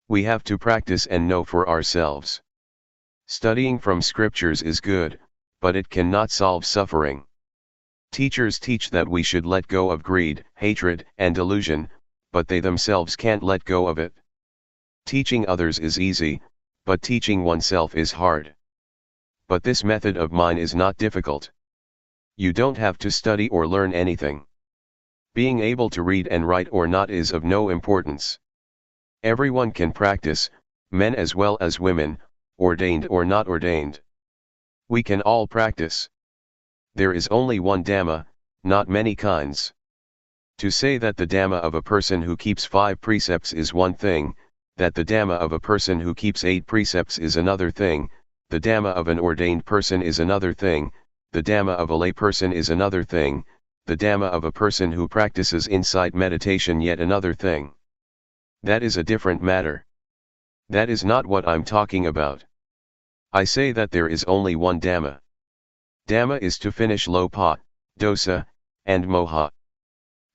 We have to practice and know for ourselves. Studying from scriptures is good, but it cannot solve suffering. Teachers teach that we should let go of greed, hatred, and delusion, but they themselves can't let go of it. Teaching others is easy, but teaching oneself is hard. But this method of mine is not difficult. You don't have to study or learn anything. Being able to read and write or not is of no importance. Everyone can practice, men as well as women, ordained or not ordained. We can all practice. There is only one Dhamma, not many kinds. To say that the Dhamma of a person who keeps 5 precepts is one thing, that the Dhamma of a person who keeps 8 precepts is another thing, the Dhamma of an ordained person is another thing, the Dhamma of a lay person is another thing, the Dhamma of a person who practices insight meditation yet another thing. That is a different matter. That is not what I'm talking about. I say that there is only one Dhamma. Dhamma is to finish lopa, dosa, and moha.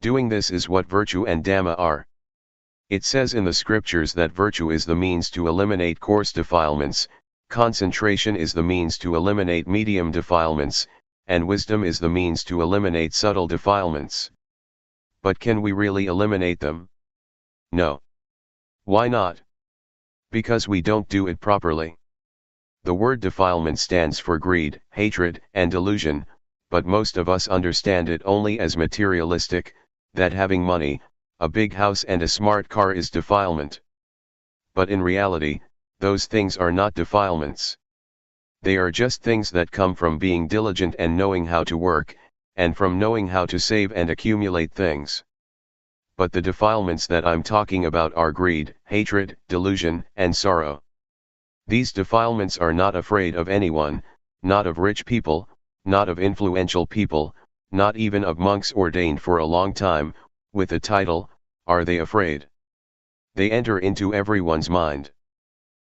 Doing this is what virtue and Dhamma are. It says in the scriptures that virtue is the means to eliminate coarse defilements, concentration is the means to eliminate medium defilements, and wisdom is the means to eliminate subtle defilements. But can we really eliminate them? No. Why not? Because we don't do it properly. The word defilement stands for greed, hatred, and delusion, but most of us understand it only as materialistic, that having money, a big house and a smart car is defilement. But in reality, those things are not defilements. They are just things that come from being diligent and knowing how to work, and from knowing how to save and accumulate things. But the defilements that I'm talking about are greed, hatred, delusion, and sorrow. These defilements are not afraid of anyone, not of rich people, not of influential people, not even of monks ordained for a long time, with a title, are they afraid? They enter into everyone's mind.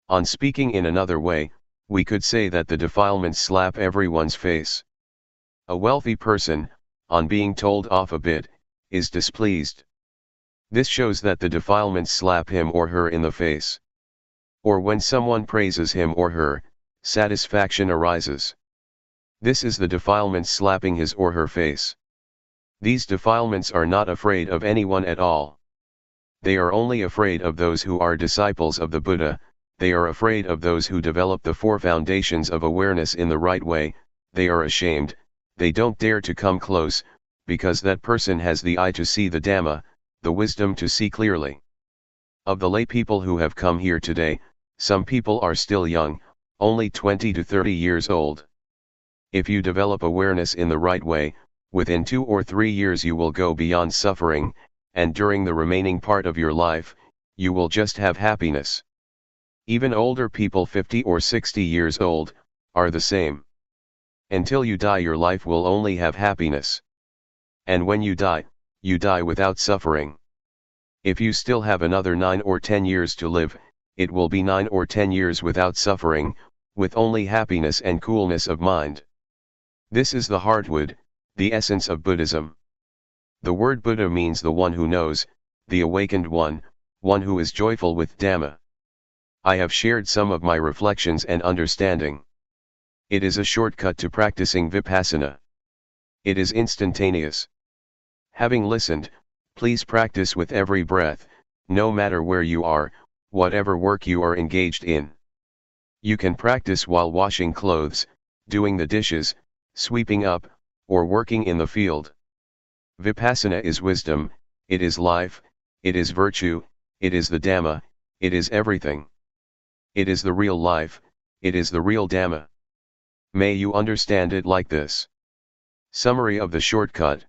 On speaking in another way, we could say that the defilements slap everyone's face. A wealthy person, on being told off a bit, is displeased. This shows that the defilements slap him or her in the face. Or when someone praises him or her, satisfaction arises. This is the defilements slapping his or her face. These defilements are not afraid of anyone at all. They are only afraid of those who are disciples of the Buddha. They are afraid of those who develop the 4 foundations of awareness in the right way. They are ashamed, they don't dare to come close, because that person has the eye to see the Dhamma, the wisdom to see clearly. Of the lay people who have come here today, some people are still young, only 20 to 30 years old. If you develop awareness in the right way, within 2 or 3 years you will go beyond suffering, and during the remaining part of your life, you will just have happiness. Even older people 50 or 60 years old, are the same. Until you die your life will only have happiness. And when you die without suffering. If you still have another 9 or 10 years to live, it will be 9 or 10 years without suffering, with only happiness and coolness of mind. This is the heartwood, the essence of Buddhism. The word Buddha means the one who knows, the awakened one who is joyful with Dhamma. I have shared some of my reflections and understanding. It is a shortcut to practicing Vipassana. It is instantaneous. Having listened, please practice with every breath, no matter where you are, whatever work you are engaged in. You can practice while washing clothes, doing the dishes, sweeping up, or working in the field. Vipassana is wisdom, it is life, it is virtue, it is the Dhamma, it is everything. It is the real life, it is the real Dhamma. May you understand it like this. Summary of the shortcut.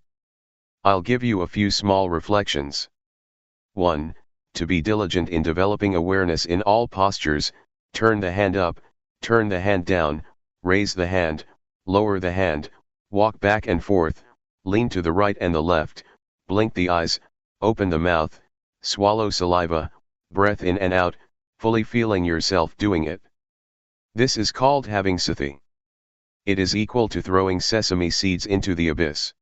I'll give you a few small reflections. 1. To be diligent in developing awareness in all postures, turn the hand up, turn the hand down, raise the hand, lower the hand, walk back and forth, lean to the right and the left, blink the eyes, open the mouth, swallow saliva, breath in and out, fully feeling yourself doing it. This is called having sati. It is equal to throwing sesame seeds into the abyss.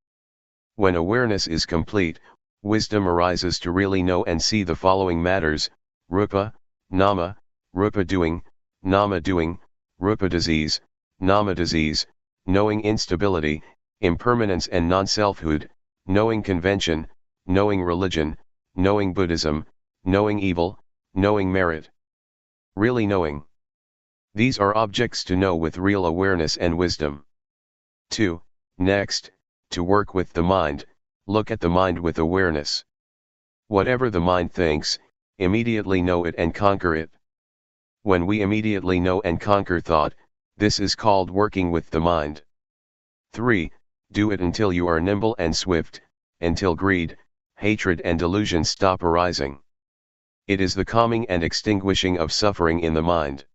When awareness is complete, wisdom arises to really know and see the following matters: rupa, nama, rupa doing, nama doing, rupa disease, nama disease, knowing instability, impermanence and non-selfhood, knowing convention, knowing religion, knowing Buddhism, knowing evil, knowing merit. Really knowing. These are objects to know with real awareness and wisdom. 2. Next, to work with the mind, look at the mind with awareness. Whatever the mind thinks, immediately know it and conquer it. When we immediately know and conquer thought, this is called working with the mind. 3. Do it until you are nimble and swift, until greed, hatred and delusion stop arising. It is the calming and extinguishing of suffering in the mind.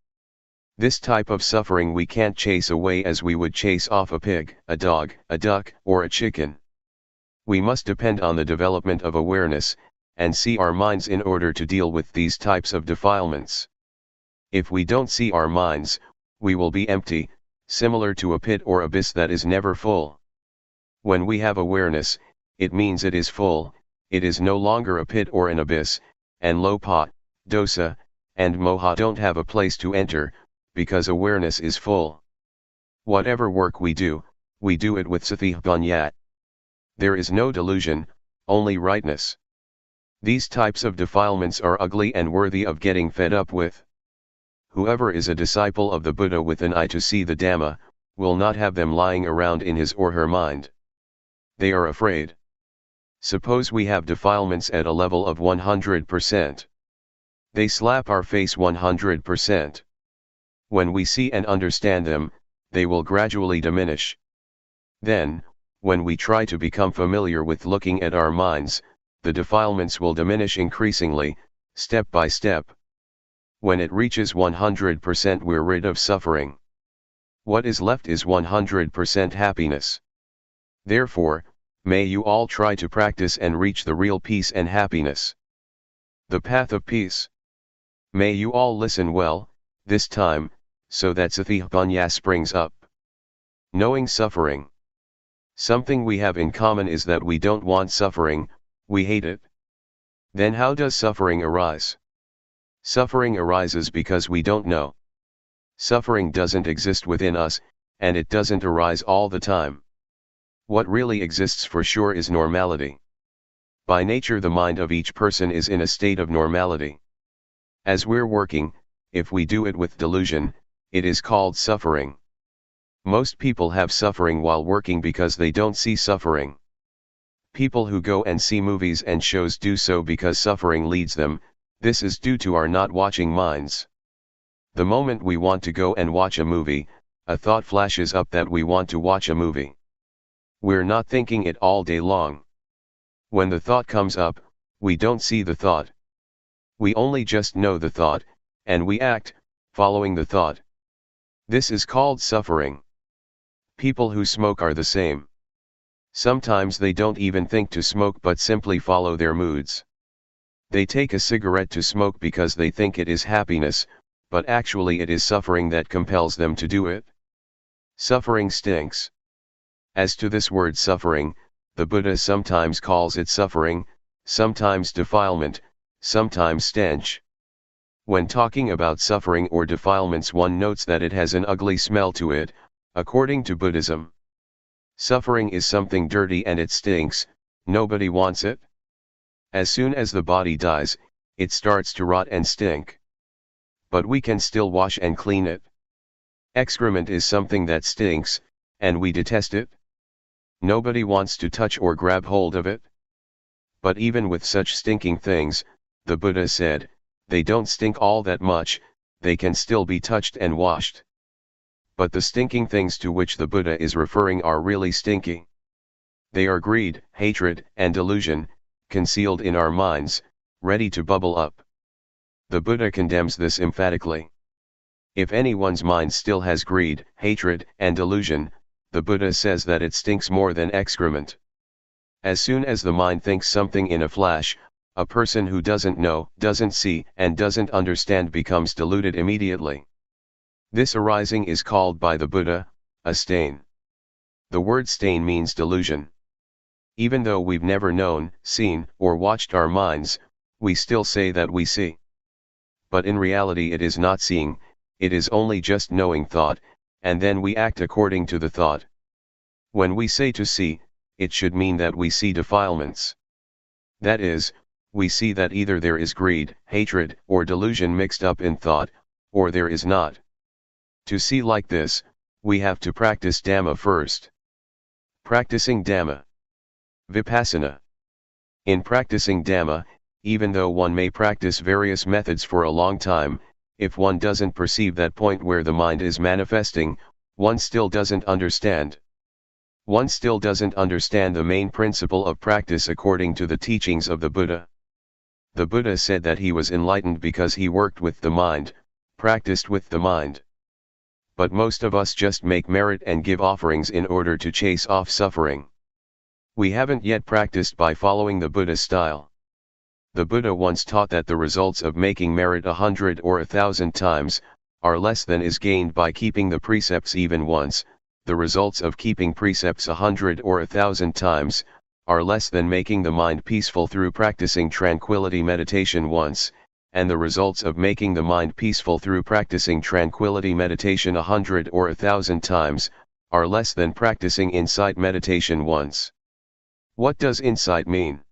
This type of suffering we can't chase away as we would chase off a pig, a dog, a duck, or a chicken. We must depend on the development of awareness, and see our minds in order to deal with these types of defilements. If we don't see our minds, we will be empty, similar to a pit or abyss that is never full. When we have awareness, it means it is full, it is no longer a pit or an abyss, and lopa, dosa, and moha don't have a place to enter, because awareness is full. Whatever work we do it with sathipanya. There is no delusion, only rightness. These types of defilements are ugly and worthy of getting fed up with. Whoever is a disciple of the Buddha with an eye to see the Dhamma, will not have them lying around in his or her mind. They are afraid. Suppose we have defilements at a level of 100%. They slap our face 100%. When we see and understand them, they will gradually diminish. Then, when we try to become familiar with looking at our minds, the defilements will diminish increasingly, step by step. When it reaches 100%, we're rid of suffering. What is left is 100% happiness. Therefore, may you all try to practice and reach the real peace and happiness. The path of peace. May you all listen well, this time, so that sathipanya springs up. Knowing suffering. Something we have in common is that we don't want suffering, we hate it. Then how does suffering arise? Suffering arises because we don't know. Suffering doesn't exist within us, and it doesn't arise all the time. What really exists for sure is normality. By nature the mind of each person is in a state of normality. As we're working, if we do it with delusion, it is called suffering. Most people have suffering while working because they don't see suffering. People who go and see movies and shows do so because suffering leads them. This is due to our not watching minds. The moment we want to go and watch a movie, a thought flashes up that we want to watch a movie. We're not thinking it all day long. When the thought comes up, we don't see the thought. We only just know the thought, and we act, following the thought. This is called suffering. People who smoke are the same. Sometimes they don't even think to smoke but simply follow their moods. They take a cigarette to smoke because they think it is happiness, but actually it is suffering that compels them to do it. Suffering stinks. As to this word suffering, the Buddha sometimes calls it suffering, sometimes defilement, sometimes stench. When talking about suffering or defilements, one notes that it has an ugly smell to it, according to Buddhism. Suffering is something dirty and it stinks, nobody wants it. As soon as the body dies, it starts to rot and stink. But we can still wash and clean it. Excrement is something that stinks, and we detest it. Nobody wants to touch or grab hold of it. But even with such stinking things, the Buddha said, they don't stink all that much, they can still be touched and washed. But the stinking things to which the Buddha is referring are really stinky. They are greed, hatred, and delusion, concealed in our minds, ready to bubble up. The Buddha condemns this emphatically. If anyone's mind still has greed, hatred, and delusion, the Buddha says that it stinks more than excrement. As soon as the mind thinks something in a flash, a person who doesn't know, doesn't see, and doesn't understand becomes deluded immediately. This arising is called by the Buddha, a stain. The word stain means delusion. Even though we've never known, seen, or watched our minds, we still say that we see. but in reality it is not seeing, it is only just knowing thought, and then we act according to the thought. When we say to see, it should mean that we see defilements. That is, we see that either there is greed, hatred, or delusion mixed up in thought, or there is not. To see like this, we have to practice Dhamma first. Practicing Dhamma. Vipassana. In practicing Dhamma, even though one may practice various methods for a long time, if one doesn't perceive that point where the mind is manifesting, one still doesn't understand. One still doesn't understand the main principle of practice according to the teachings of the Buddha. The Buddha said that he was enlightened because he worked with the mind, practiced with the mind. But most of us just make merit and give offerings in order to chase off suffering. We haven't yet practiced by following the Buddha style. The Buddha once taught that the results of making merit 100 or 1,000 times are less than is gained by keeping the precepts even once. The results of keeping precepts 100 or 1,000 times are less than making the mind peaceful through practicing tranquility meditation once, and the results of making the mind peaceful through practicing tranquility meditation 100 or 1,000 times are less than practicing insight meditation once. What does insight mean?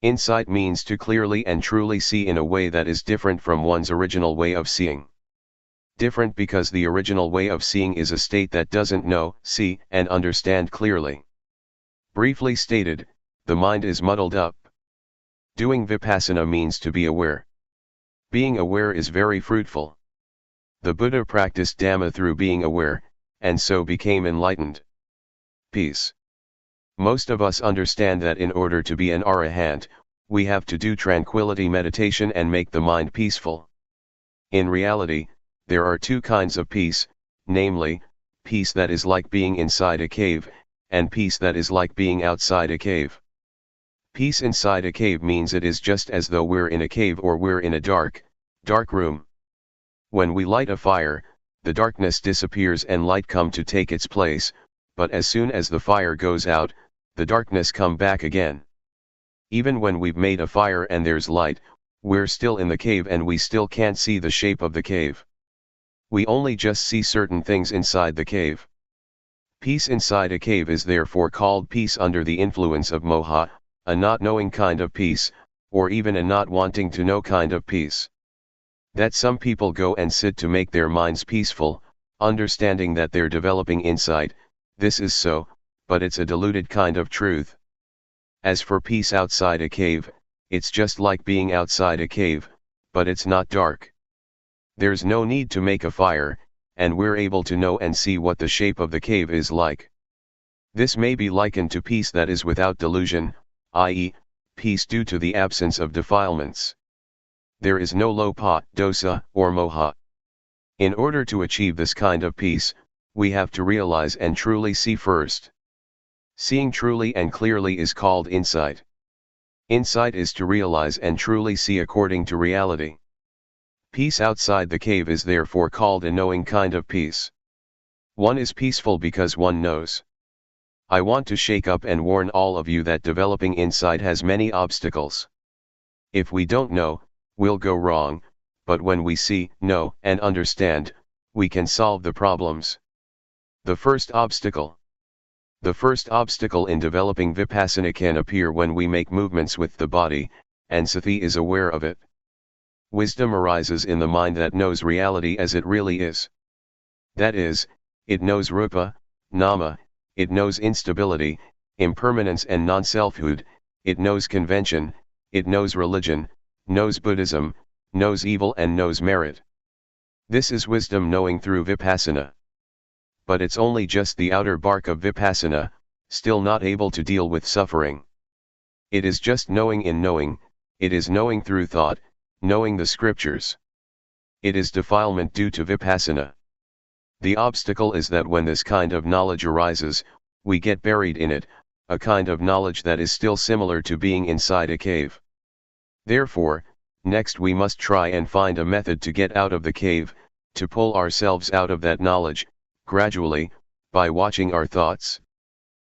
Insight means to clearly and truly see in a way that is different from one's original way of seeing. Different because the original way of seeing is a state that doesn't know, see, and understand clearly. Briefly stated, the mind is muddled up. Doing Vipassana means to be aware. Being aware is very fruitful. The Buddha practiced Dhamma through being aware, and so became enlightened. Peace. Most of us understand that in order to be an arahant, we have to do tranquility meditation and make the mind peaceful. In reality, there are two kinds of peace, namely, peace that is like being inside a cave, and peace that is like being outside a cave. Peace inside a cave means it is just as though we're in a cave or we're in a dark room. When we light a fire, the darkness disappears and light come to take its place, but as soon as the fire goes out, the darkness come back again. Even when we've made a fire and there's light, we're still in the cave and we still can't see the shape of the cave. We only just see certain things inside the cave. Peace inside a cave is therefore called peace under the influence of moha, a not knowing kind of peace, or even a not wanting to know kind of peace. That some people go and sit to make their minds peaceful, understanding that they're developing insight, this is so, but it's a diluted kind of truth. As for peace outside a cave, it's just like being outside a cave, but it's not dark. There's no need to make a fire, and we're able to know and see what the shape of the cave is like. This may be likened to peace that is without delusion, i.e., peace due to the absence of defilements. There is no lopa, dosa, or moha. In order to achieve this kind of peace, we have to realize and truly see first. Seeing truly and clearly is called insight. Insight is to realize and truly see according to reality. Peace outside the cave is therefore called a knowing kind of peace. One is peaceful because one knows. I want to shake up and warn all of you that developing insight has many obstacles. If we don't know, we'll go wrong, but when we see, know, and understand, we can solve the problems. The first obstacle. The first obstacle in developing Vipassana can appear when we make movements with the body, and Sati is aware of it. Wisdom arises in the mind that knows reality as it really is. That is, it knows rupa, nama, it knows instability, impermanence and non-selfhood, it knows convention, it knows religion, knows Buddhism, knows evil and knows merit. This is wisdom knowing through Vipassana. But it's only just the outer bark of Vipassana, still not able to deal with suffering. It is just knowing in knowing, it is knowing through thought, knowing the scriptures. It is defilement due to Vipassana. The obstacle is that when this kind of knowledge arises, we get buried in it, a kind of knowledge that is still similar to being inside a cave. Therefore, next we must try and find a method to get out of the cave, to pull ourselves out of that knowledge, gradually, by watching our thoughts.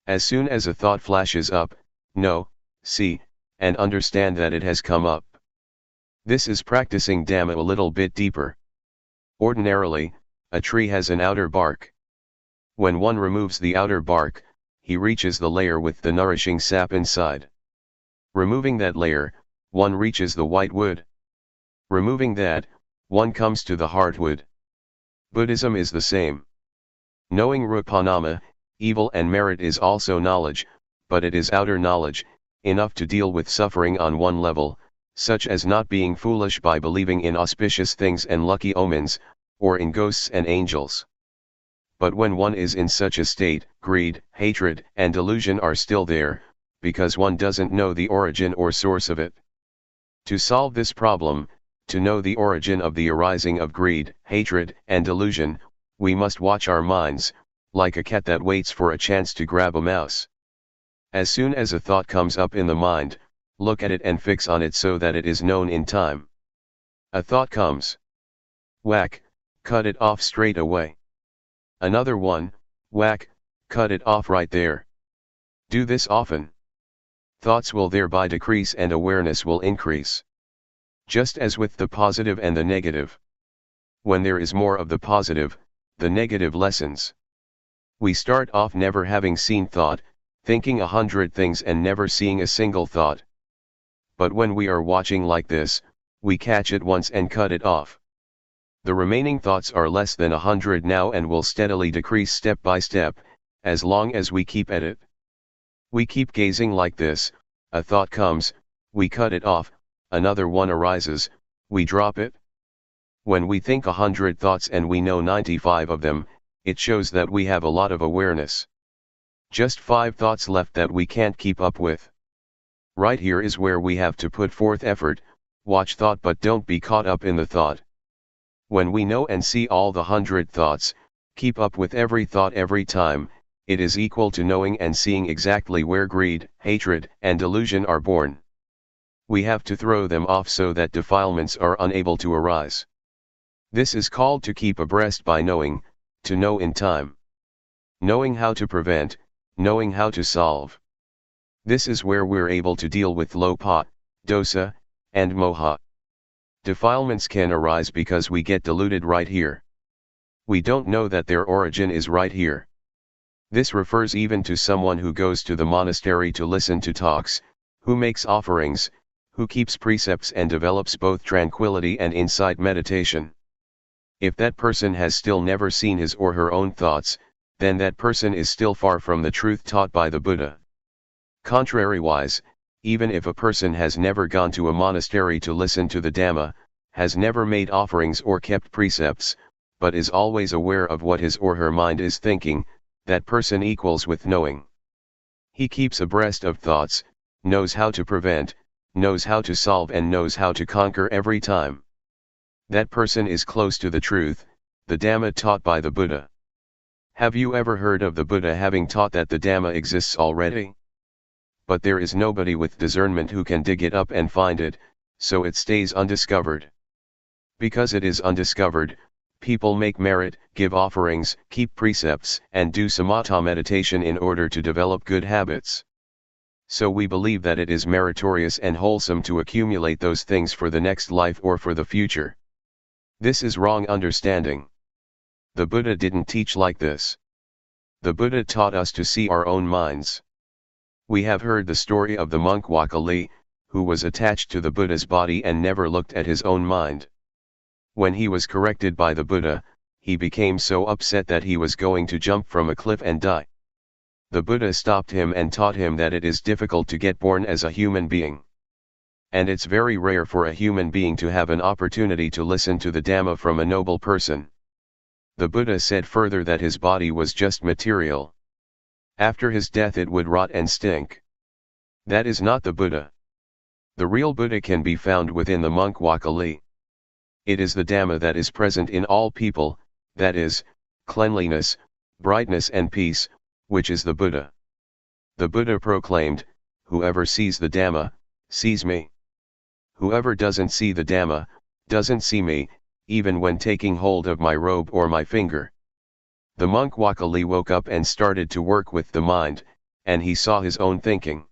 As soon as a thought flashes up, know, see, and understand that it has come up. This is practicing Dhamma a little bit deeper. Ordinarily, a tree has an outer bark. When one removes the outer bark, he reaches the layer with the nourishing sap inside. Removing that layer, one reaches the white wood. Removing that, one comes to the hardwood. Buddhism is the same. Knowing Rupanama, evil and merit is also knowledge, but it is outer knowledge, enough to deal with suffering on one level, such as not being foolish by believing in auspicious things and lucky omens, or in ghosts and angels. But when one is in such a state, greed, hatred, and delusion are still there, because one doesn't know the origin or source of it. To solve this problem, to know the origin of the arising of greed, hatred, and delusion, we must watch our minds, like a cat that waits for a chance to grab a mouse. As soon as a thought comes up in the mind, look at it and fix on it so that it is known in time. A thought comes. Whack, cut it off straight away. Another one, whack, cut it off right there. Do this often. Thoughts will thereby decrease and awareness will increase. Just as with the positive and the negative. When there is more of the positive, the negative lessens. We start off never having seen thought, thinking 100 things and never seeing a single thought. But when we are watching like this, we catch it once and cut it off. The remaining thoughts are less than 100 now and will steadily decrease step by step, as long as we keep at it. We keep gazing like this, a thought comes, we cut it off, another one arises, we drop it. When we think 100 thoughts and we know 95 of them, it shows that we have a lot of awareness. Just 5 thoughts left that we can't keep up with. Right here is where we have to put forth effort, watch thought but don't be caught up in the thought. When we know and see all the 100 thoughts, keep up with every thought every time, it is equal to knowing and seeing exactly where greed, hatred, and delusion are born. We have to throw them off so that defilements are unable to arise. This is called to keep abreast by knowing, to know in time. Knowing how to prevent, knowing how to solve. This is where we're able to deal with lopa, dosa, and moha. Defilements can arise because we get deluded right here. We don't know that their origin is right here. This refers even to someone who goes to the monastery to listen to talks, who makes offerings, who keeps precepts and develops both tranquility and insight meditation. If that person has still never seen his or her own thoughts, then that person is still far from the truth taught by the Buddha. Contrariwise, even if a person has never gone to a monastery to listen to the Dhamma, has never made offerings or kept precepts, but is always aware of what his or her mind is thinking, that person equals with knowing. He keeps abreast of thoughts, knows how to prevent, knows how to solve and knows how to conquer every time. That person is close to the truth, the Dhamma taught by the Buddha. Have you ever heard of the Buddha having taught that the Dhamma exists already? But there is nobody with discernment who can dig it up and find it, so it stays undiscovered. Because it is undiscovered, people make merit, give offerings, keep precepts, and do samatha meditation in order to develop good habits. So we believe that it is meritorious and wholesome to accumulate those things for the next life or for the future. This is wrong understanding. The Buddha didn't teach like this. The Buddha taught us to see our own minds. We have heard the story of the monk Wakali, who was attached to the Buddha's body and never looked at his own mind. When he was corrected by the Buddha, he became so upset that he was going to jump from a cliff and die. The Buddha stopped him and taught him that it is difficult to get born as a human being. And it's very rare for a human being to have an opportunity to listen to the Dhamma from a noble person. The Buddha said further that his body was just material. After his death it would rot and stink. That is not the Buddha. The real Buddha can be found within the monk Wakali. It is the Dhamma that is present in all people, that is, cleanliness, brightness and peace, which is the Buddha. The Buddha proclaimed, "Whoever sees the Dhamma, sees me. Whoever doesn't see the Dhamma, doesn't see me, even when taking hold of my robe or my finger." The monk Wakali woke up and started to work with the mind, and he saw his own thinking.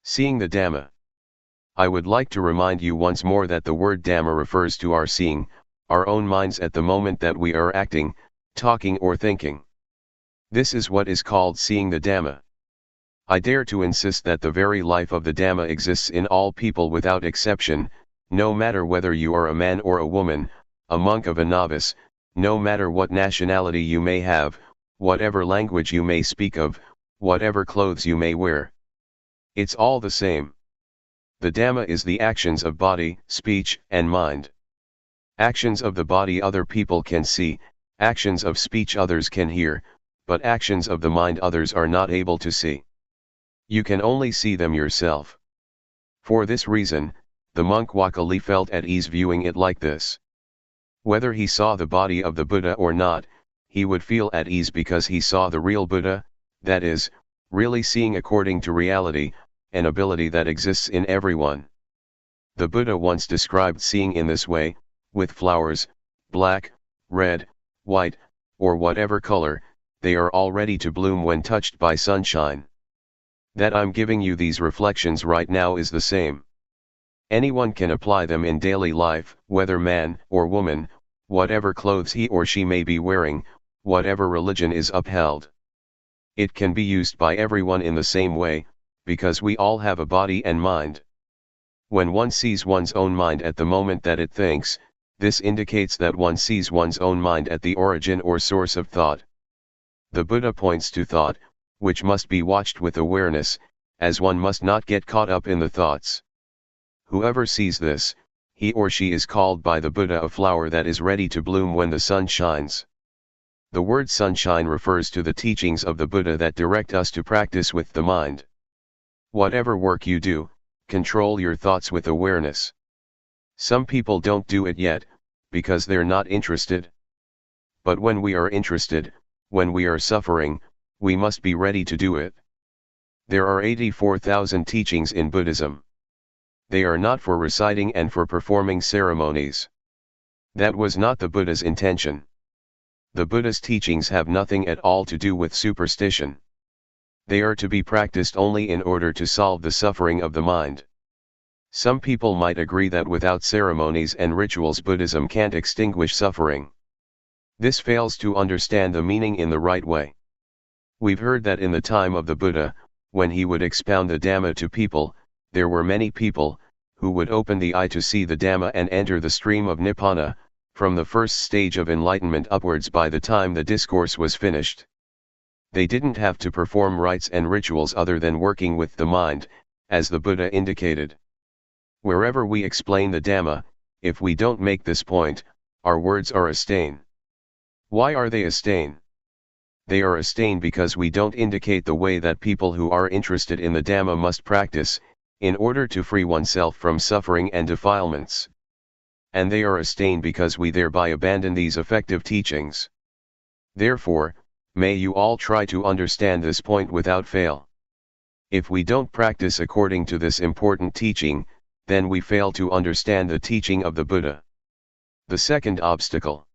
Seeing the Dhamma. I would like to remind you once more that the word Dhamma refers to our seeing, our own minds at the moment that we are acting, talking or thinking. This is what is called seeing the Dhamma. I dare to insist that the very life of the Dhamma exists in all people without exception, no matter whether you are a man or a woman, a monk or a novice, no matter what nationality you may have, whatever language you may speak of, whatever clothes you may wear. It's all the same. The Dhamma is the actions of body, speech, and mind. Actions of the body other people can see, actions of speech others can hear, but actions of the mind others are not able to see. You can only see them yourself. For this reason, the monk Wakali felt at ease viewing it like this. Whether he saw the body of the Buddha or not, he would feel at ease because he saw the real Buddha, that is, really seeing according to reality, an ability that exists in everyone. The Buddha once described seeing in this way, with flowers, black, red, white, or whatever color, they are all ready to bloom when touched by sunshine. That I'm giving you these reflections right now is the same. Anyone can apply them in daily life, whether man or woman, whatever clothes he or she may be wearing, whatever religion is upheld. It can be used by everyone in the same way, because we all have a body and mind. When one sees one's own mind at the moment that it thinks, this indicates that one sees one's own mind at the origin or source of thought. The Buddha points to thought, which must be watched with awareness, as one must not get caught up in the thoughts. Whoever sees this, he or she is called by the Buddha a flower that is ready to bloom when the sun shines. The word sunshine refers to the teachings of the Buddha that direct us to practice with the mind. Whatever work you do, control your thoughts with awareness. Some people don't do it yet, because they're not interested. But when we are interested, when we are suffering, we must be ready to do it. There are 84,000 teachings in Buddhism. They are not for reciting and for performing ceremonies. That was not the Buddha's intention. The Buddha's teachings have nothing at all to do with superstition. They are to be practiced only in order to solve the suffering of the mind. Some people might agree that without ceremonies and rituals Buddhism can't extinguish suffering. This fails to understand the meaning in the right way. We've heard that in the time of the Buddha, when he would expound the Dhamma to people, there were many people, who would open the eye to see the Dhamma and enter the stream of Nibbana, from the first stage of enlightenment upwards by the time the discourse was finished. They didn't have to perform rites and rituals other than working with the mind, as the Buddha indicated. Wherever we explain the Dhamma, if we don't make this point, our words are a stain. Why are they a stain? They are a stain because we don't indicate the way that people who are interested in the Dhamma must practice, in order to free oneself from suffering and defilements. And they are a stain because we thereby abandon these effective teachings. Therefore, may you all try to understand this point without fail. If we don't practice according to this important teaching, then we fail to understand the teaching of the Buddha. The second obstacle.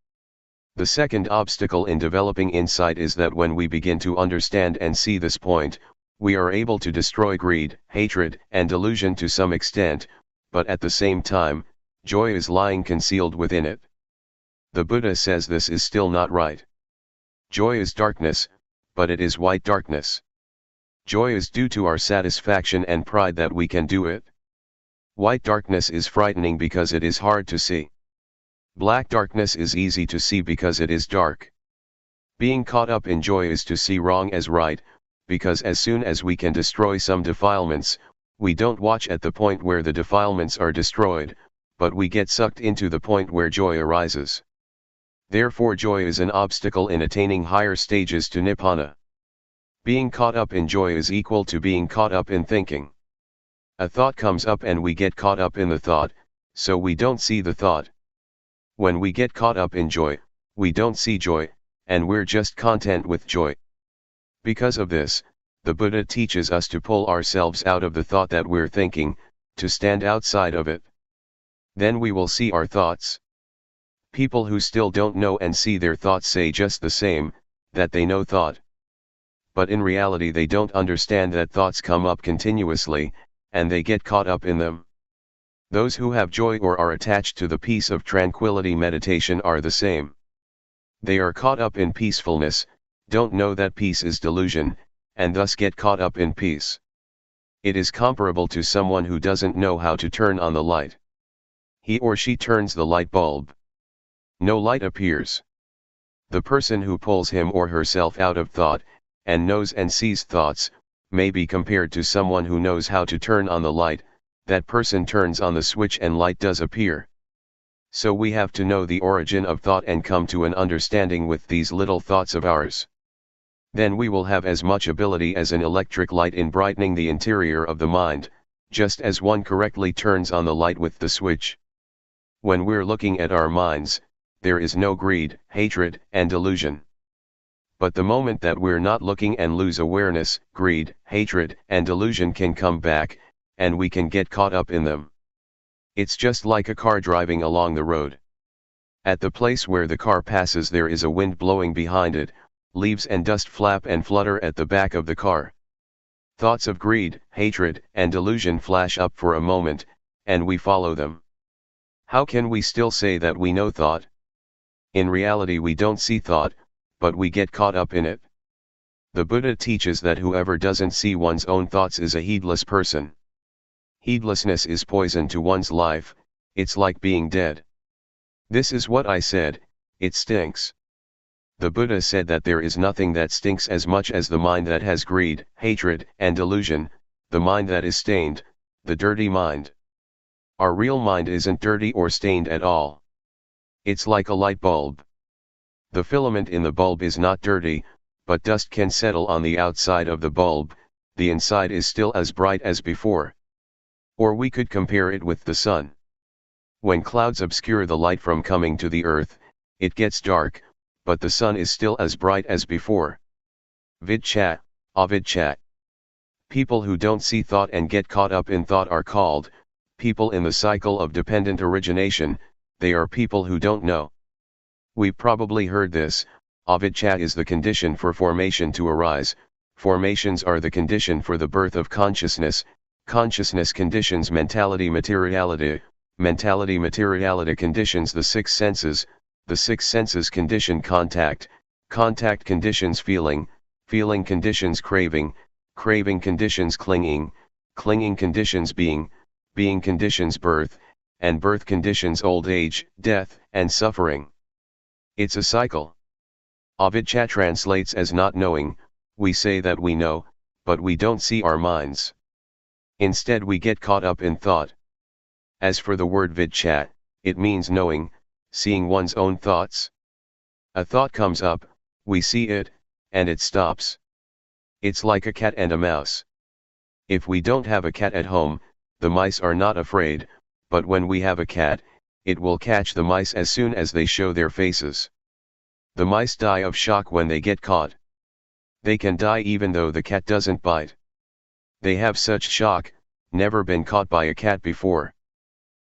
The second obstacle in developing insight is that when we begin to understand and see this point, we are able to destroy greed, hatred, and delusion to some extent, but at the same time, joy is lying concealed within it. The Buddha says this is still not right. Joy is darkness, but it is white darkness. Joy is due to our satisfaction and pride that we can do it. White darkness is frightening because it is hard to see. Black darkness is easy to see because it is dark. Being caught up in joy is to see wrong as right, because as soon as we can destroy some defilements, we don't watch at the point where the defilements are destroyed, but we get sucked into the point where joy arises. Therefore joy is an obstacle in attaining higher stages to Nibbana. Being caught up in joy is equal to being caught up in thinking. A thought comes up and we get caught up in the thought, so we don't see the thought. When we get caught up in joy, we don't see joy, and we're just content with joy. Because of this, the Buddha teaches us to pull ourselves out of the thought that we're thinking, to stand outside of it. Then we will see our thoughts. People who still don't know and see their thoughts say just the same, that they know thought. But in reality they don't understand that thoughts come up continuously, and they get caught up in them. Those who have joy or are attached to the peace of tranquility meditation are the same. They are caught up in peacefulness, don't know that peace is delusion, and thus get caught up in peace. It is comparable to someone who doesn't know how to turn on the light. He or she turns the light bulb. No light appears. The person who pulls him or herself out of thought, and knows and sees thoughts, may be compared to someone who knows how to turn on the light. That person turns on the switch and light does appear. So we have to know the origin of thought and come to an understanding with these little thoughts of ours. Then we will have as much ability as an electric light in brightening the interior of the mind, just as one correctly turns on the light with the switch. When we're looking at our minds, there is no greed, hatred, and delusion. But the moment that we're not looking and lose awareness, greed, hatred, and delusion can come back, and we can get caught up in them. It's just like a car driving along the road. At the place where the car passes there is a wind blowing behind it, leaves and dust flap and flutter at the back of the car. Thoughts of greed, hatred, and delusion flash up for a moment, and we follow them. How can we still say that we know thought? In reality we don't see thought, but we get caught up in it. The Buddha teaches that whoever doesn't see one's own thoughts is a heedless person. Heedlessness is poison to one's life, it's like being dead. This is what I said, it stinks. The Buddha said that there is nothing that stinks as much as the mind that has greed, hatred, and delusion, the mind that is stained, the dirty mind. Our real mind isn't dirty or stained at all. It's like a light bulb. The filament in the bulb is not dirty, but dust can settle on the outside of the bulb, the inside is still as bright as before. Or we could compare it with the sun. When clouds obscure the light from coming to the earth, it gets dark, but the sun is still as bright as before. Vidchat, avidchat. People who don't see thought and get caught up in thought are called people in the cycle of dependent origination. They are people who don't know. We've probably heard this, avidchat is the condition for formation to arise, formations are the condition for the birth of consciousness, consciousness conditions mentality materiality, mentality materiality conditions the six senses, the six senses condition contact, contact conditions feeling, feeling conditions craving, craving conditions clinging, clinging conditions being, being conditions birth, and birth conditions old age, death, and suffering. It's a cycle. Avidchat translates as not knowing, we say that we know, but we don't see our minds. Instead we get caught up in thought. As for the word vidchat, it means knowing, seeing one's own thoughts. A thought comes up, we see it, and it stops. It's like a cat and a mouse. If we don't have a cat at home, the mice are not afraid, but when we have a cat, it will catch the mice as soon as they show their faces. The mice die of shock when they get caught. They can die even though the cat doesn't bite. They have such shock, never been caught by a cat before.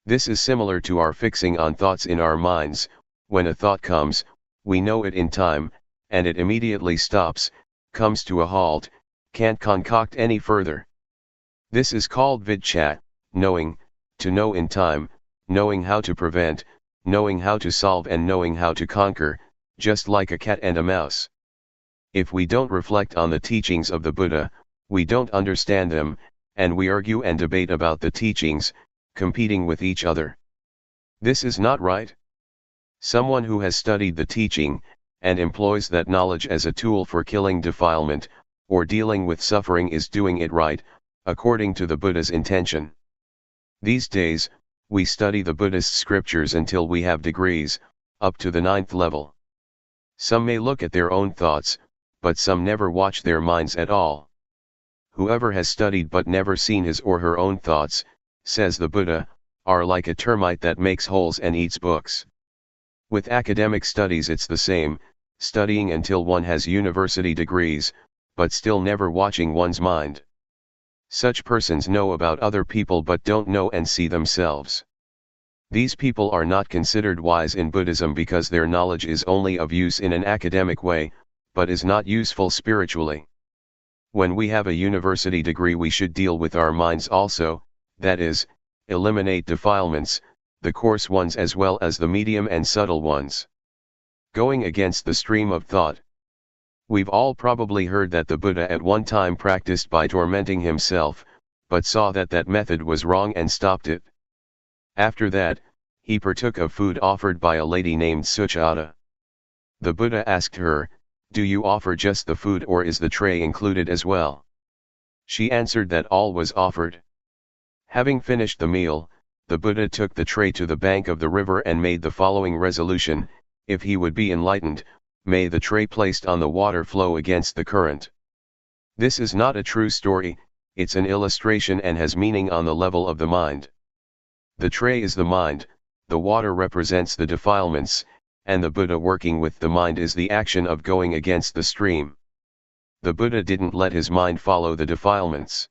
This is similar to our fixing on thoughts in our minds. When a thought comes, we know it in time, and it immediately stops, comes to a halt, can't concoct any further. This is called vidchat, knowing, to know in time, knowing how to prevent, knowing how to solve and knowing how to conquer, just like a cat and a mouse. If we don't reflect on the teachings of the Buddha, we don't understand them, and we argue and debate about the teachings, competing with each other. This is not right. Someone who has studied the teaching, and employs that knowledge as a tool for killing defilement, or dealing with suffering is doing it right, according to the Buddha's intention. These days, we study the Buddhist scriptures until we have degrees, up to the 9th level. Some may look at their own thoughts, but some never watch their minds at all. Whoever has studied but never seen his or her own thoughts, says the Buddha, are like a termite that makes holes and eats books. With academic studies it's the same, studying until one has university degrees, but still never watching one's mind. Such persons know about other people but don't know and see themselves. These people are not considered wise in Buddhism because their knowledge is only of use in an academic way, but is not useful spiritually. When we have a university degree we should deal with our minds also, that is, eliminate defilements, the coarse ones as well as the medium and subtle ones. Going against the stream of thought. We've all probably heard that the Buddha at one time practiced by tormenting himself, but saw that that method was wrong and stopped it. After that, he partook of food offered by a lady named Suchata. The Buddha asked her, "Do you offer just the food or is the tray included as well?" She answered that all was offered. Having finished the meal, the Buddha took the tray to the bank of the river and made the following resolution: if he would be enlightened, may the tray placed on the water flow against the current. This is not a true story, it's an illustration and has meaning on the level of the mind. The tray is the mind, the water represents the defilements, and the Buddha working with the mind is the action of going against the stream. The Buddha didn't let his mind follow the defilements.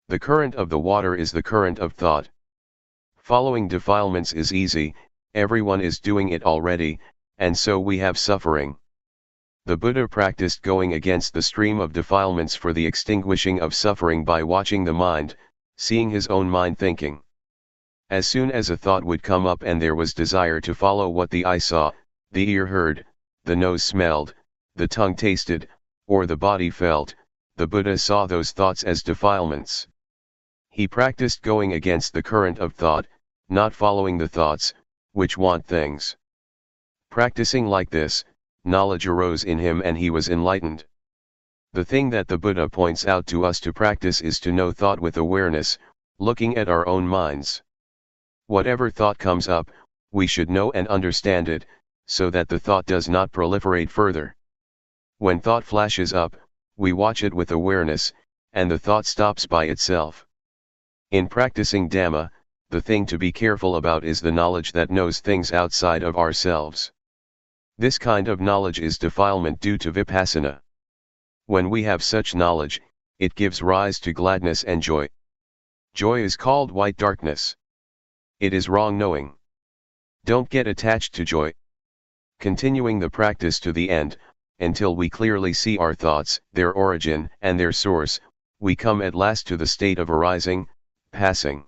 The current of the water is the current of thought. Following defilements is easy, everyone is doing it already, and so we have suffering. The Buddha practiced going against the stream of defilements for the extinguishing of suffering by watching the mind, seeing his own mind thinking. As soon as a thought would come up and there was desire to follow what the eye saw, the ear heard, the nose smelled, the tongue tasted, or the body felt, the Buddha saw those thoughts as defilements. He practiced going against the current of thought, not following the thoughts, which want things. Practicing like this, knowledge arose in him and he was enlightened. The thing that the Buddha points out to us to practice is to know thought with awareness, looking at our own minds. Whatever thought comes up, we should know and understand it, so that the thought does not proliferate further. When thought flashes up, we watch it with awareness, and the thought stops by itself. In practicing Dhamma, the thing to be careful about is the knowledge that knows things outside of ourselves. This kind of knowledge is defilement due to Vipassana. When we have such knowledge, it gives rise to gladness and joy. Joy is called white darkness. It is wrong knowing. Don't get attached to joy. Continuing the practice to the end, until we clearly see our thoughts, their origin, and their source, we come at last to the state of arising, passing.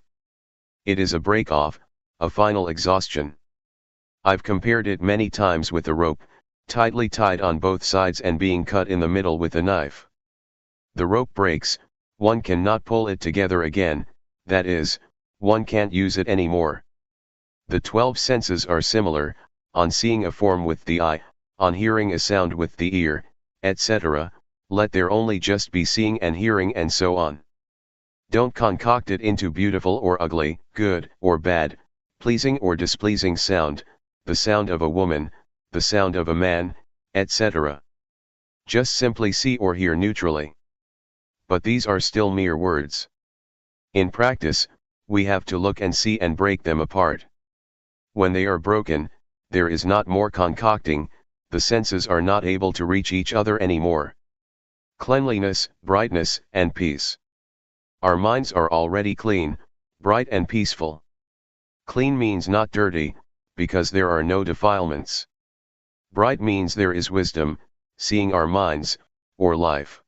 It is a break-off, a final exhaustion. I've compared it many times with a rope, tightly tied on both sides and being cut in the middle with a knife. The rope breaks, one cannot pull it together again, that is, one can't use it anymore. The 12 senses are similar, on seeing a form with the eye, on hearing a sound with the ear, etc., let there only just be seeing and hearing and so on. Don't concoct it into beautiful or ugly, good or bad, pleasing or displeasing sound, the sound of a woman, the sound of a man, etc. Just simply see or hear neutrally. But these are still mere words. In practice, we have to look and see and break them apart. When they are broken, there is not more concocting, the senses are not able to reach each other anymore. Cleanliness, brightness, and peace. Our minds are already clean, bright and peaceful. Clean means not dirty, because there are no defilements. Bright means there is wisdom, seeing our minds, or life.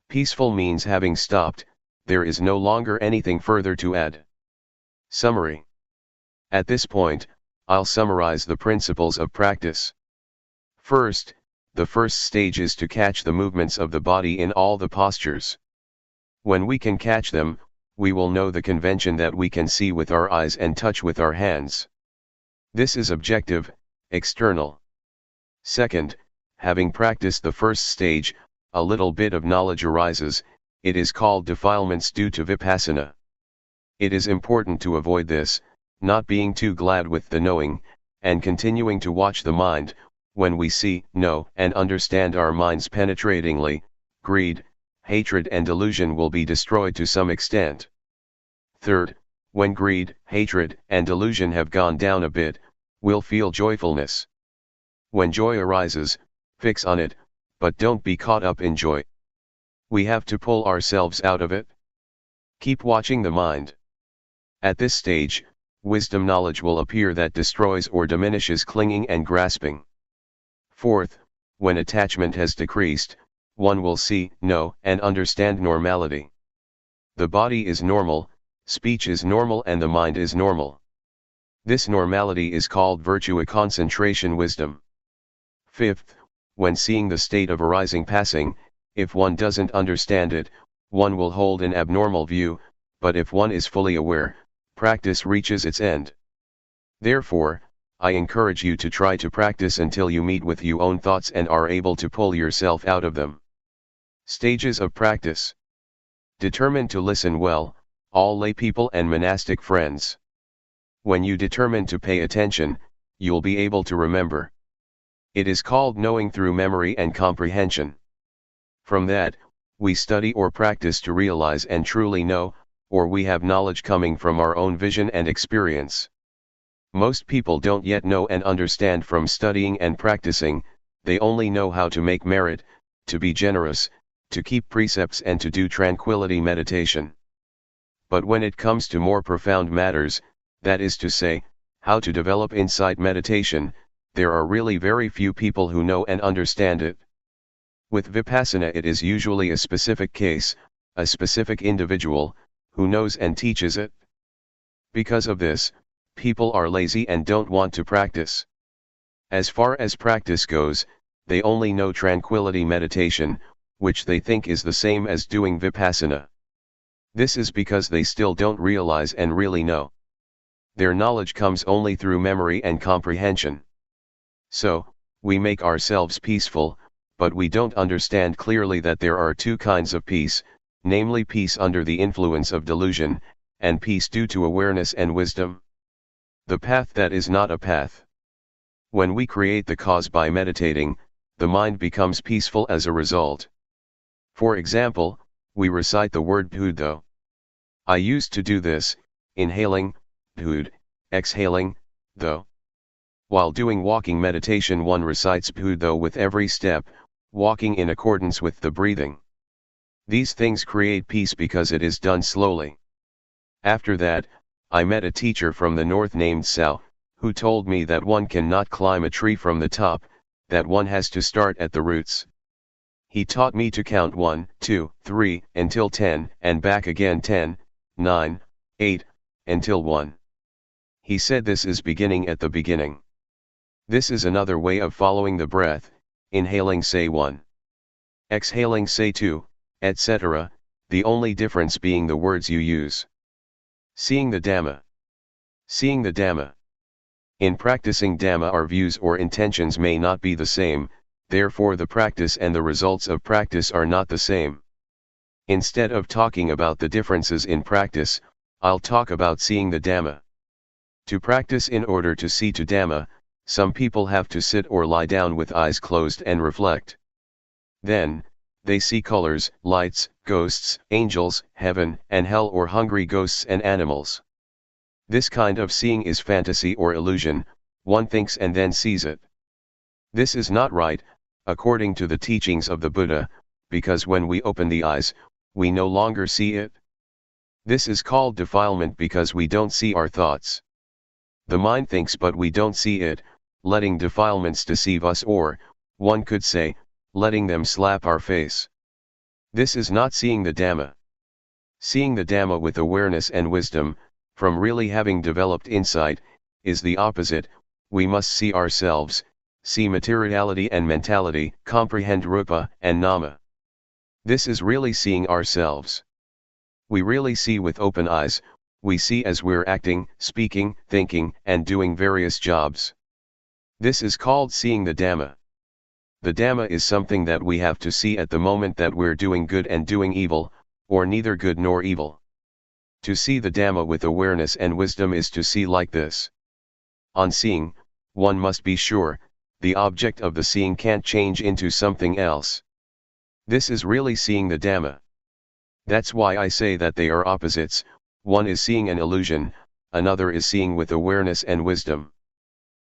Peaceful means having stopped, there is no longer anything further to add. Summary. At this point, I'll summarize the principles of practice. First, the first stage is to catch the movements of the body in all the postures. When we can catch them, we will know the convention that we can see with our eyes and touch with our hands. This is objective, external. Second, having practiced the first stage, a little bit of knowledge arises, it is called defilements due to Vipassana. It is important to avoid this, not being too glad with the knowing, and continuing to watch the mind. When we see, know, and understand our minds penetratingly, greed, hatred and delusion will be destroyed to some extent. Third, when greed, hatred, and delusion have gone down a bit, we'll feel joyfulness. When joy arises, fix on it, but don't be caught up in joy. We have to pull ourselves out of it. Keep watching the mind. At this stage, wisdom knowledge will appear that destroys or diminishes clinging and grasping. Fourth, when attachment has decreased, one will see, know, and understand normality. The body is normal, Speech is normal and the mind is normal. This normality is called virtue, concentration, wisdom. Fifth, when seeing the state of arising passing, if one doesn't understand it, one will hold an abnormal view, but if one is fully aware, practice reaches its end. Therefore, I encourage you to try to practice until you meet with your own thoughts and are able to pull yourself out of them. Stages of practice. Determine to listen well, all lay people and monastic friends. When you determine to pay attention, you'll be able to remember. It is called knowing through memory and comprehension. From that, we study or practice to realize and truly know, or we have knowledge coming from our own vision and experience. Most people don't yet know and understand from studying and practicing, they only know how to make merit, to be generous, to keep precepts and to do tranquility meditation. But when it comes to more profound matters, that is to say, how to develop insight meditation, there are really very few people who know and understand it. With Vipassana it is usually a specific case, a specific individual, who knows and teaches it. Because of this, people are lazy and don't want to practice. As far as practice goes, they only know tranquility meditation, which they think is the same as doing Vipassana. This is because they still don't realize and really know. Their knowledge comes only through memory and comprehension. So, we make ourselves peaceful, but we don't understand clearly that there are two kinds of peace, namely peace under the influence of delusion, and peace due to awareness and wisdom. The path that is not a path. When we create the cause by meditating, the mind becomes peaceful as a result. For example, we recite the word Buddho. I used to do this, inhaling, Bud, exhaling, Tho. While doing walking meditation one recites Buddho with every step, walking in accordance with the breathing. These things create peace because it is done slowly. After that, I met a teacher from the north named Sao, who told me that one cannot climb a tree from the top, that one has to start at the roots. He taught me to count 1, 2, 3, until 10, and back again 10, 9, 8, until 1. He said this is beginning at the beginning. This is another way of following the breath, inhaling say 1. Exhaling say 2, etc., the only difference being the words you use. Seeing the Dhamma. Seeing the Dhamma. In practicing Dhamma our views or intentions may not be the same, therefore the practice and the results of practice are not the same. Instead of talking about the differences in practice, I'll talk about seeing the Dhamma. To practice in order to see to Dhamma, some people have to sit or lie down with eyes closed and reflect. Then, they see colors, lights, ghosts, angels, heaven and hell or hungry ghosts and animals. This kind of seeing is fantasy or illusion, one thinks and then sees it. This is not right, according to the teachings of the Buddha, because when we open the eyes, we no longer see it. This is called defilement because we don't see our thoughts. The mind thinks but we don't see it, letting defilements deceive us or, one could say, letting them slap our face. This is not seeing the Dhamma. Seeing the Dhamma with awareness and wisdom, from really having developed insight, is the opposite. We must see ourselves, see materiality and mentality, comprehend rupa and nama. This is really seeing ourselves. We really see with open eyes, we see as we're acting, speaking, thinking, and doing various jobs. This is called seeing the Dhamma. The Dhamma is something that we have to see at the moment that we're doing good and doing evil, or neither good nor evil. To see the Dhamma with awareness and wisdom is to see like this. On seeing, one must be sure, the object of the seeing can't change into something else. This is really seeing the Dhamma. That's why I say that they are opposites, one is seeing an illusion, another is seeing with awareness and wisdom.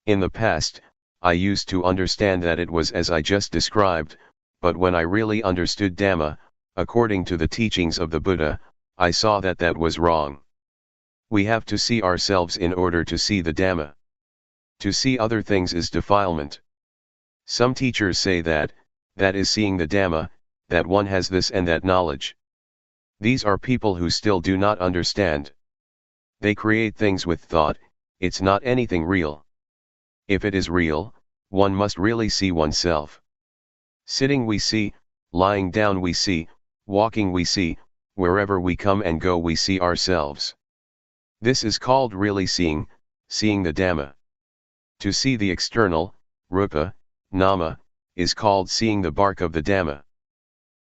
In the past, I used to understand that it was as I just described, but when I really understood Dhamma, according to the teachings of the Buddha, I saw that that was wrong. We have to see ourselves in order to see the Dhamma. To see other things is defilement. Some teachers say that is seeing the Dhamma, that one has this and that knowledge. These are people who still do not understand. They create things with thought, it's not anything real. If it is real, one must really see oneself. Sitting we see, lying down we see, walking we see, wherever we come and go we see ourselves. This is called really seeing, seeing the Dhamma. To see the external, rupa, nama, is called seeing the bark of the Dhamma.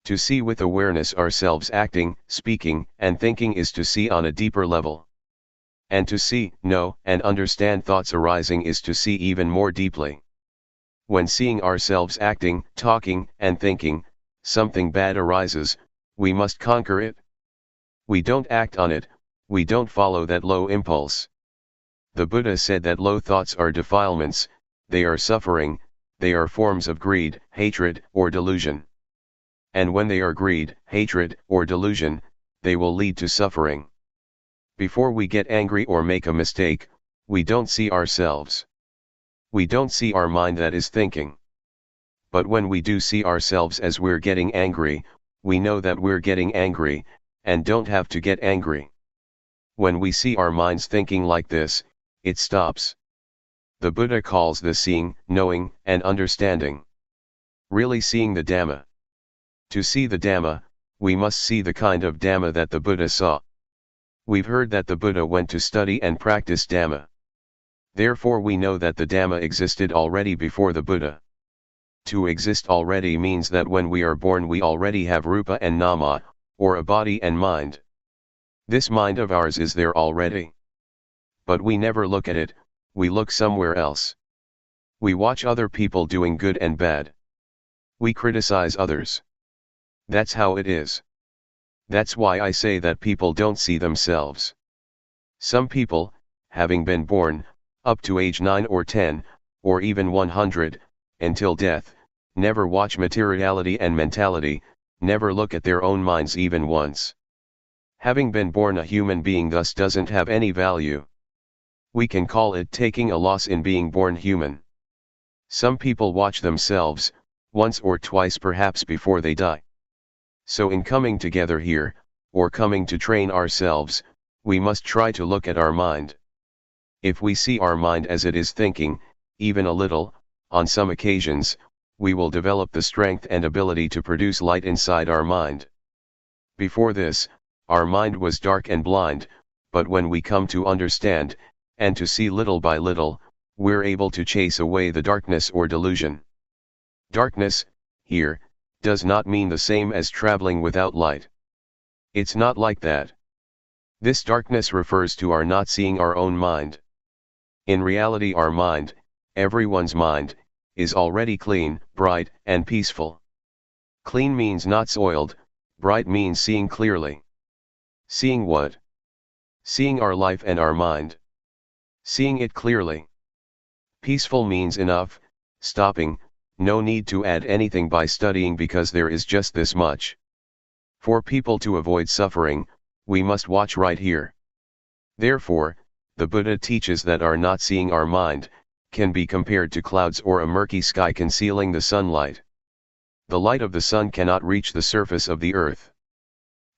To see with awareness ourselves acting, speaking, and thinking is to see on a deeper level. And to see, know, and understand thoughts arising is to see even more deeply. When seeing ourselves acting, talking, and thinking, something bad arises, we must conquer it. We don't act on it, we don't follow that low impulse. The Buddha said that low thoughts are defilements, they are suffering, they are forms of greed, hatred, or delusion. And when they are greed, hatred, or delusion, they will lead to suffering. Before we get angry or make a mistake, we don't see ourselves. We don't see our mind that is thinking. But when we do see ourselves as we're getting angry, we know that we're getting angry, and don't have to get angry. When we see our minds thinking like this, it stops. The Buddha calls this seeing, knowing, and understanding. Really seeing the Dhamma. To see the Dhamma, we must see the kind of Dhamma that the Buddha saw. We've heard that the Buddha went to study and practice Dhamma. Therefore we know that the Dhamma existed already before the Buddha. To exist already means that when we are born we already have rupa and nama, or a body and mind. This mind of ours is there already. But we never look at it, we look somewhere else. We watch other people doing good and bad. We criticize others. That's how it is. That's why I say that people don't see themselves. Some people, having been born, up to age 9 or 10, or even 100, until death, never watch materiality and mentality, never look at their own minds even once. Having been born a human being thus doesn't have any value. We can call it taking a loss in being born human. Some people watch themselves, once or twice perhaps before they die. So in coming together here, or coming to train ourselves, we must try to look at our mind. If we see our mind as it is thinking, even a little, on some occasions, we will develop the strength and ability to produce light inside our mind. Before this, our mind was dark and blind, but when we come to understand, and to see little by little, we're able to chase away the darkness or delusion. Darkness, here, does not mean the same as traveling without light. It's not like that. This darkness refers to our not seeing our own mind. In reality our mind, everyone's mind, is already clean, bright, and peaceful. Clean means not soiled, bright means seeing clearly. Seeing what? Seeing our life and our mind. Seeing it clearly. Peaceful means enough, stopping, no need to add anything by studying because there is just this much. For people to avoid suffering, we must watch right here. Therefore, the Buddha teaches that our not seeing our mind, can be compared to clouds or a murky sky concealing the sunlight. The light of the sun cannot reach the surface of the earth.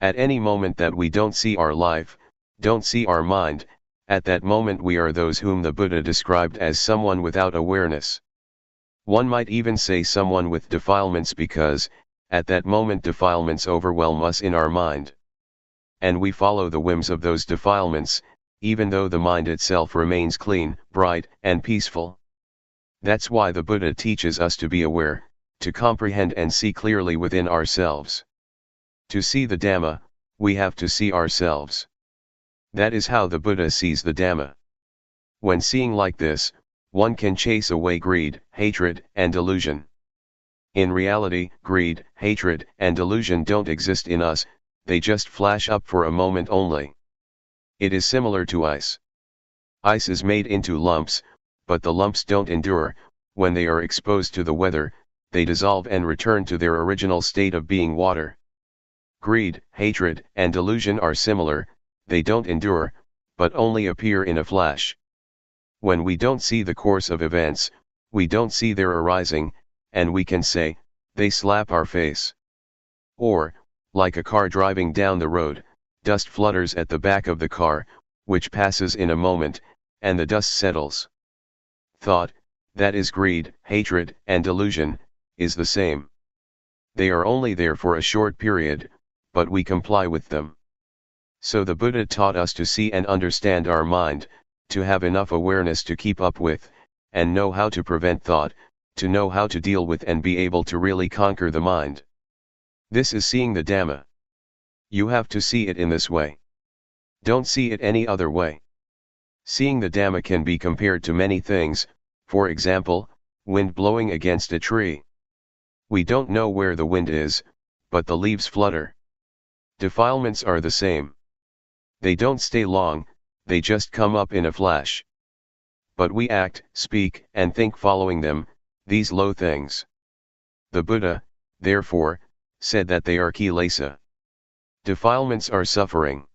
At any moment that we don't see our life, don't see our mind, at that moment we are those whom the Buddha described as someone without awareness. One might even say someone with defilements because, at that moment defilements overwhelm us in our mind. And we follow the whims of those defilements, even though the mind itself remains clean, bright, and peaceful. That's why the Buddha teaches us to be aware, to comprehend and see clearly within ourselves. To see the Dhamma, we have to see ourselves. That is how the Buddha sees the Dhamma. When seeing like this, one can chase away greed, hatred, and delusion. In reality, greed, hatred, and delusion don't exist in us, they just flash up for a moment only. It is similar to ice. Ice is made into lumps, but the lumps don't endure. When they are exposed to the weather, they dissolve and return to their original state of being water. Greed, hatred, and delusion are similar, they don't endure, but only appear in a flash. When we don't see the course of events, we don't see their arising, and we can say, they slap our face. Or, like a car driving down the road, dust flutters at the back of the car, which passes in a moment, and the dust settles. Thought, that is greed, hatred, and delusion, is the same. They are only there for a short period, but we comply with them. So the Buddha taught us to see and understand our mind, to have enough awareness to keep up with, and know how to prevent thought, to know how to deal with and be able to really conquer the mind. This is seeing the Dhamma. You have to see it in this way. Don't see it any other way. Seeing the Dhamma can be compared to many things, for example, wind blowing against a tree. We don't know where the wind is, but the leaves flutter. Defilements are the same. They don't stay long, they just come up in a flash. But we act, speak, and think following them, these low things. The Buddha, therefore, said that they are kilesa. Defilements are suffering.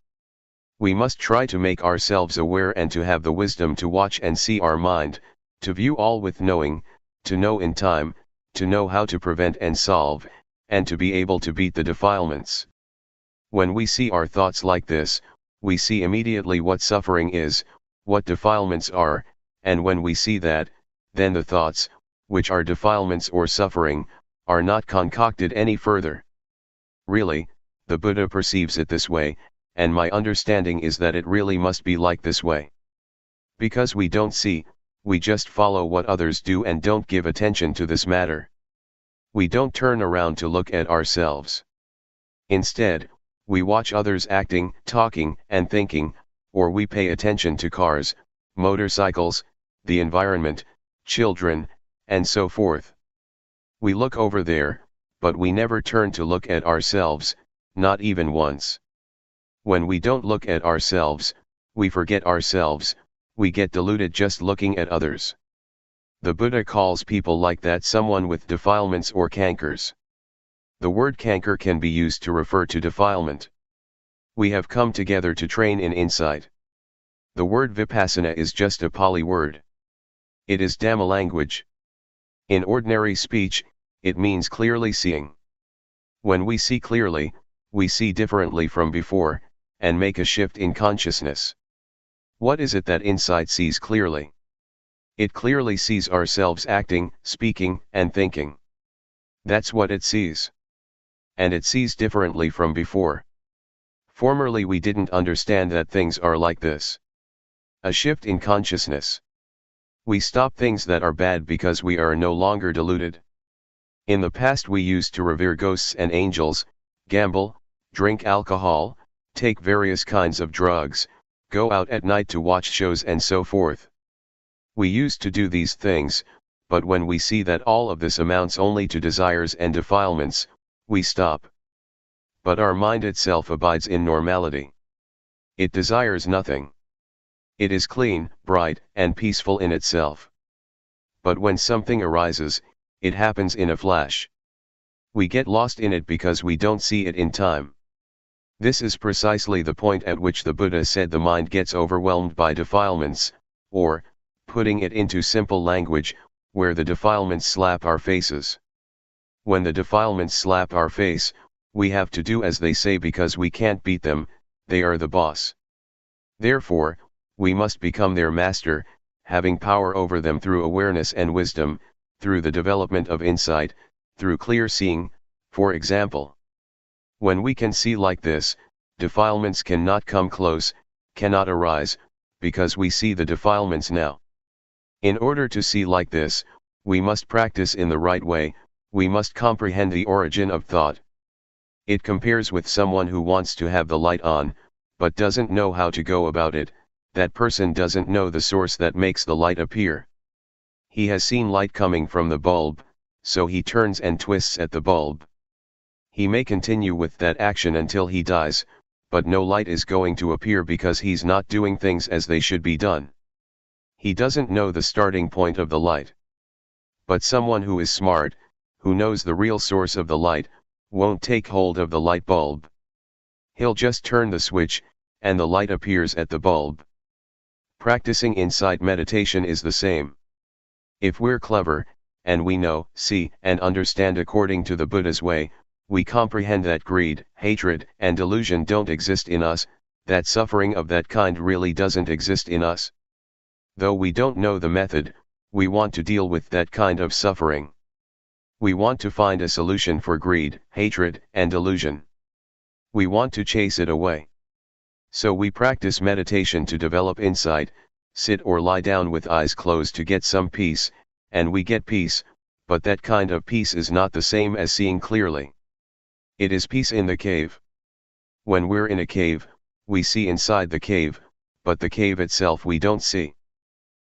We must try to make ourselves aware and to have the wisdom to watch and see our mind, to view all with knowing, to know in time, to know how to prevent and solve, and to be able to beat the defilements. When we see our thoughts like this, we see immediately what suffering is, what defilements are, and when we see that, then the thoughts, which are defilements or suffering, are not concocted any further. Really, the Buddha perceives it this way, and my understanding is that it really must be like this way. Because we don't see, we just follow what others do and don't give attention to this matter. We don't turn around to look at ourselves. Instead, we watch others acting, talking, and thinking, or we pay attention to cars, motorcycles, the environment, children, and so forth. We look over there, but we never turn to look at ourselves, not even once. When we don't look at ourselves, we forget ourselves, we get deluded just looking at others. The Buddha calls people like that someone with defilements or cankers. The word canker can be used to refer to defilement. We have come together to train in insight. The word Vipassana is just a Pali word. It is Dhamma language. In ordinary speech, it means clearly seeing. When we see clearly, we see differently from before, and make a shift in consciousness. What is it that insight sees clearly? It clearly sees ourselves acting, speaking, and thinking. That's what it sees. And it sees differently from before. Formerly we didn't understand that things are like this. A shift in consciousness. We stop things that are bad because we are no longer deluded. In the past we used to revere ghosts and angels, gamble, drink alcohol, take various kinds of drugs, go out at night to watch shows and so forth. We used to do these things, but when we see that all of this amounts only to desires and defilements, we stop. But our mind itself abides in normality. It desires nothing. It is clean, bright, and peaceful in itself. But when something arises, it happens in a flash. We get lost in it because we don't see it in time. This is precisely the point at which the Buddha said the mind gets overwhelmed by defilements, or, putting it into simple language, where the defilements slap our faces. When the defilements slap our face, we have to do as they say because we can't beat them, they are the boss. Therefore, we must become their master, having power over them through awareness and wisdom, through the development of insight, through clear seeing, for example. When we can see like this, defilements cannot come close, cannot arise, because we see the defilements now. In order to see like this, we must practice in the right way, we must comprehend the origin of thought. It compares with someone who wants to have the light on, but doesn't know how to go about it. That person doesn't know the source that makes the light appear. He has seen light coming from the bulb, so he turns and twists at the bulb. He may continue with that action until he dies, but no light is going to appear because he's not doing things as they should be done. He doesn't know the starting point of the light. But someone who is smart, who knows the real source of the light, won't take hold of the light bulb. He'll just turn the switch, and the light appears at the bulb. Practicing insight meditation is the same. If we're clever, and we know, see, and understand according to the Buddha's way, we comprehend that greed, hatred, and delusion don't exist in us, that suffering of that kind really doesn't exist in us. Though we don't know the method, we want to deal with that kind of suffering. We want to find a solution for greed, hatred, and delusion. We want to chase it away. So we practice meditation to develop insight, sit or lie down with eyes closed to get some peace, and we get peace, but that kind of peace is not the same as seeing clearly. It is peace in the cave. When we're in a cave, we see inside the cave, but the cave itself we don't see.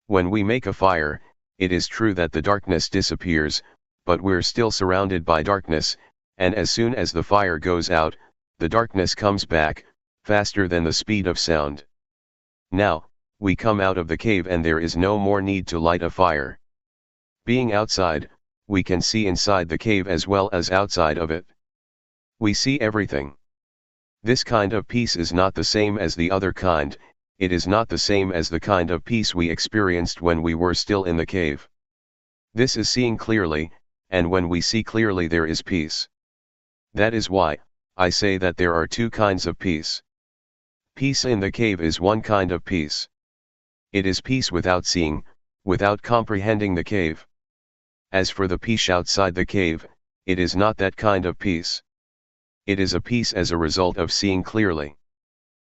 When we make a fire, it is true that the darkness disappears, but we're still surrounded by darkness, and as soon as the fire goes out, the darkness comes back, faster than the speed of sound. Now, we come out of the cave and there is no more need to light a fire. Being outside, we can see inside the cave as well as outside of it. We see everything. This kind of peace is not the same as the other kind, it is not the same as the kind of peace we experienced when we were still in the cave. This is seeing clearly, and when we see clearly there is peace. That is why, I say that there are two kinds of peace. Peace in the cave is one kind of peace. It is peace without seeing, without comprehending the cave. As for the peace outside the cave, it is not that kind of peace. It is a peace as a result of seeing clearly.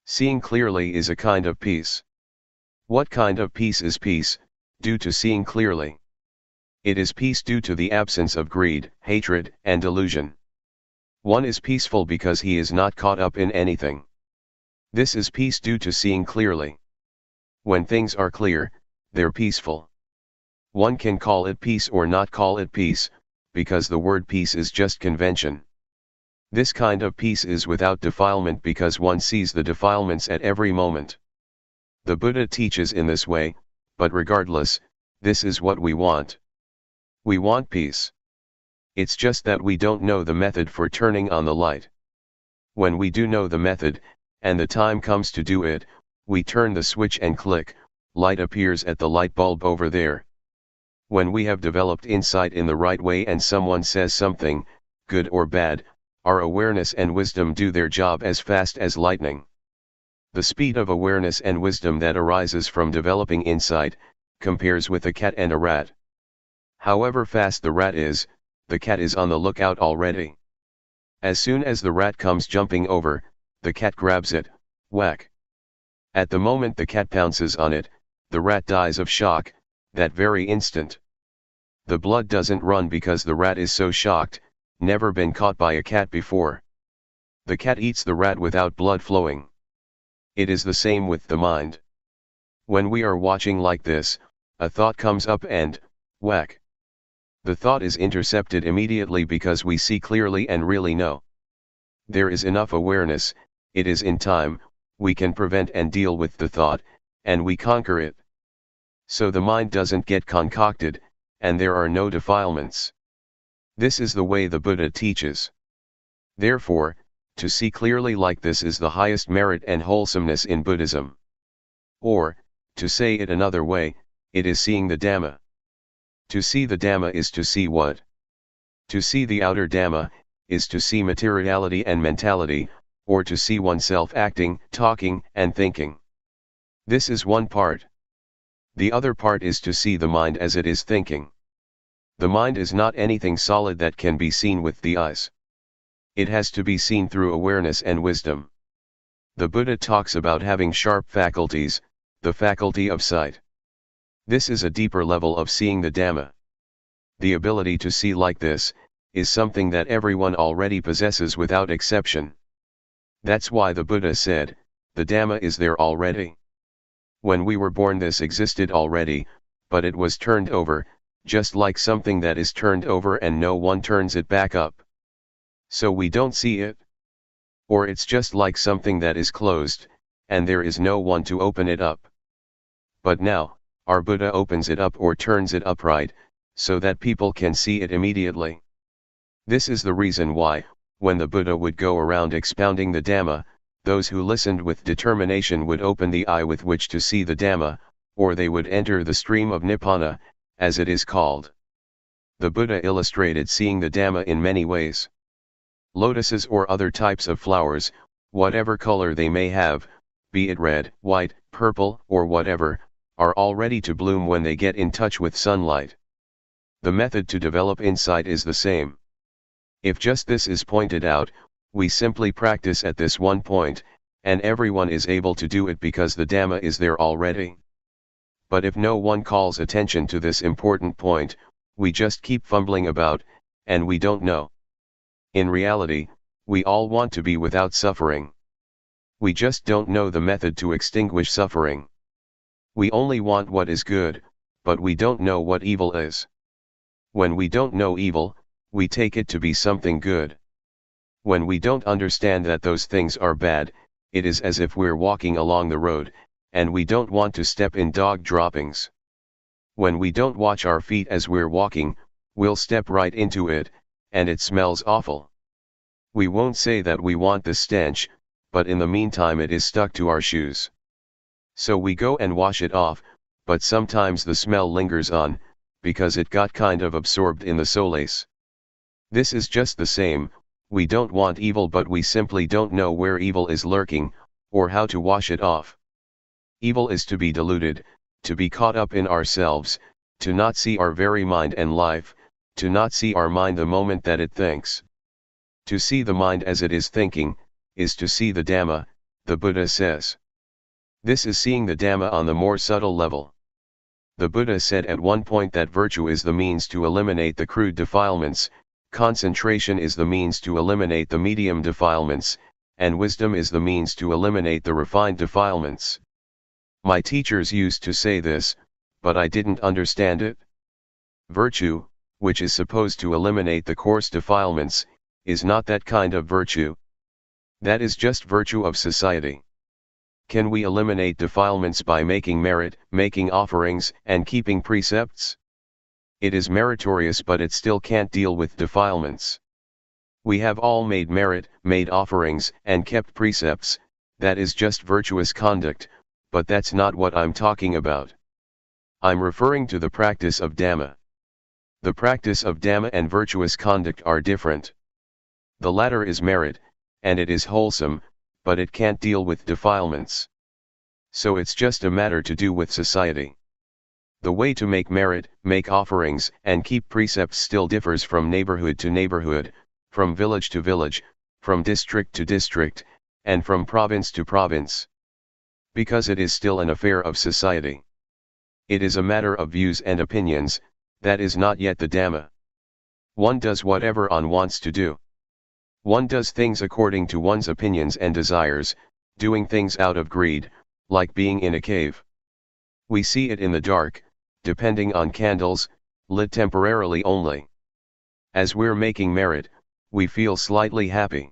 Seeing clearly is a kind of peace. What kind of peace is peace, due to seeing clearly? It is peace due to the absence of greed, hatred, and delusion. One is peaceful because he is not caught up in anything. This is peace due to seeing clearly. When things are clear, they're peaceful. One can call it peace or not call it peace, because the word peace is just convention. This kind of peace is without defilement because one sees the defilements at every moment. The Buddha teaches in this way, but regardless, this is what we want. We want peace. It's just that we don't know the method for turning on the light. When we do know the method, and the time comes to do it, we turn the switch and click, light appears at the light bulb over there. When we have developed insight in the right way and someone says something, good or bad, our awareness and wisdom do their job as fast as lightning. The speed of awareness and wisdom that arises from developing insight, compares with a cat and a rat. However fast the rat is, the cat is on the lookout already. As soon as the rat comes jumping over, the cat grabs it, whack. At the moment the cat pounces on it, the rat dies of shock, that very instant. The blood doesn't run because the rat is so shocked, never been caught by a cat before. The cat eats the rat without blood flowing. It is the same with the mind. When we are watching like this, a thought comes up and, whack. The thought is intercepted immediately because we see clearly and really know. There is enough awareness, it is in time, we can prevent and deal with the thought, and we conquer it. So the mind doesn't get concocted, and there are no defilements. This is the way the Buddha teaches. Therefore, to see clearly like this is the highest merit and wholesomeness in Buddhism. Or, to say it another way, it is seeing the Dhamma. To see the Dhamma is to see what? To see the outer Dhamma, is to see materiality and mentality, or to see oneself acting, talking, and thinking. This is one part. The other part is to see the mind as it is thinking. The mind is not anything solid that can be seen with the eyes. It has to be seen through awareness and wisdom. The Buddha talks about having sharp faculties, the faculty of sight. This is a deeper level of seeing the Dhamma. The ability to see like this, is something that everyone already possesses without exception. That's why the Buddha said, the Dhamma is there already. When we were born this existed already, but it was turned over, just like something that is turned over and no one turns it back up. So we don't see it. Or it's just like something that is closed, and there is no one to open it up. But now, our Buddha opens it up or turns it upright, so that people can see it immediately. This is the reason why, when the Buddha would go around expounding the Dhamma, those who listened with determination would open the eye with which to see the Dhamma, or they would enter the stream of Nibbana, as it is called. The Buddha illustrated seeing the Dhamma in many ways. Lotuses or other types of flowers, whatever color they may have, be it red, white, purple, or whatever, are all ready to bloom when they get in touch with sunlight. The method to develop insight is the same. If just this is pointed out, we simply practice at this one point, and everyone is able to do it because the Dhamma is there already. But if no one calls attention to this important point, we just keep fumbling about, and we don't know. In reality, we all want to be without suffering. We just don't know the method to extinguish suffering. We only want what is good, but we don't know what evil is. When we don't know evil, we take it to be something good. When we don't understand that those things are bad, it is as if we're walking along the road, and we don't want to step in dog droppings. When we don't watch our feet as we're walking, we'll step right into it, and it smells awful. We won't say that we want the stench, but in the meantime it is stuck to our shoes. So we go and wash it off, but sometimes the smell lingers on, because it got kind of absorbed in the solace. This is just the same. We don't want evil, but we simply don't know where evil is lurking, or how to wash it off. Evil is to be deluded, to be caught up in ourselves, to not see our very mind and life, to not see our mind the moment that it thinks. To see the mind as it is thinking, is to see the Dhamma, the Buddha says. This is seeing the Dhamma on the more subtle level. The Buddha said at one point that virtue is the means to eliminate the crude defilements, concentration is the means to eliminate the medium defilements, and wisdom is the means to eliminate the refined defilements. My teachers used to say this, but I didn't understand it. Virtue, which is supposed to eliminate the coarse defilements, is not that kind of virtue. That is just virtue of society. Can we eliminate defilements by making merit, making offerings, and keeping precepts? It is meritorious, but it still can't deal with defilements. We have all made merit, made offerings, and kept precepts. That is just virtuous conduct, but that's not what I'm talking about. I'm referring to the practice of Dhamma. The practice of Dhamma and virtuous conduct are different. The latter is merit, and it is wholesome, but it can't deal with defilements. So it's just a matter to do with society. The way to make merit, make offerings, and keep precepts still differs from neighborhood to neighborhood, from village to village, from district to district, and from province to province. Because it is still an affair of society. It is a matter of views and opinions, that is not yet the Dhamma. One does whatever one wants to do. One does things according to one's opinions and desires, doing things out of greed, like being in a cave. We see it in the dark, depending on candles, lit temporarily only. As we're making merit, we feel slightly happy.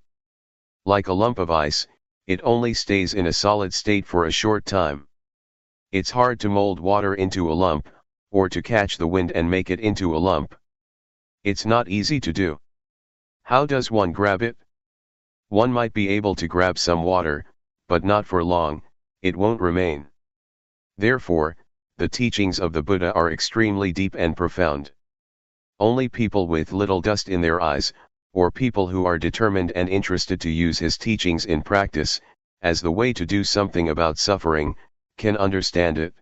Like a lump of ice, it only stays in a solid state for a short time. It's hard to mold water into a lump, or to catch the wind and make it into a lump. It's not easy to do. How does one grab it? One might be able to grab some water, but not for long, it won't remain. Therefore, the teachings of the Buddha are extremely deep and profound. Only people with little dust in their eyes, or people who are determined and interested to use his teachings in practice, as the way to do something about suffering, can understand it.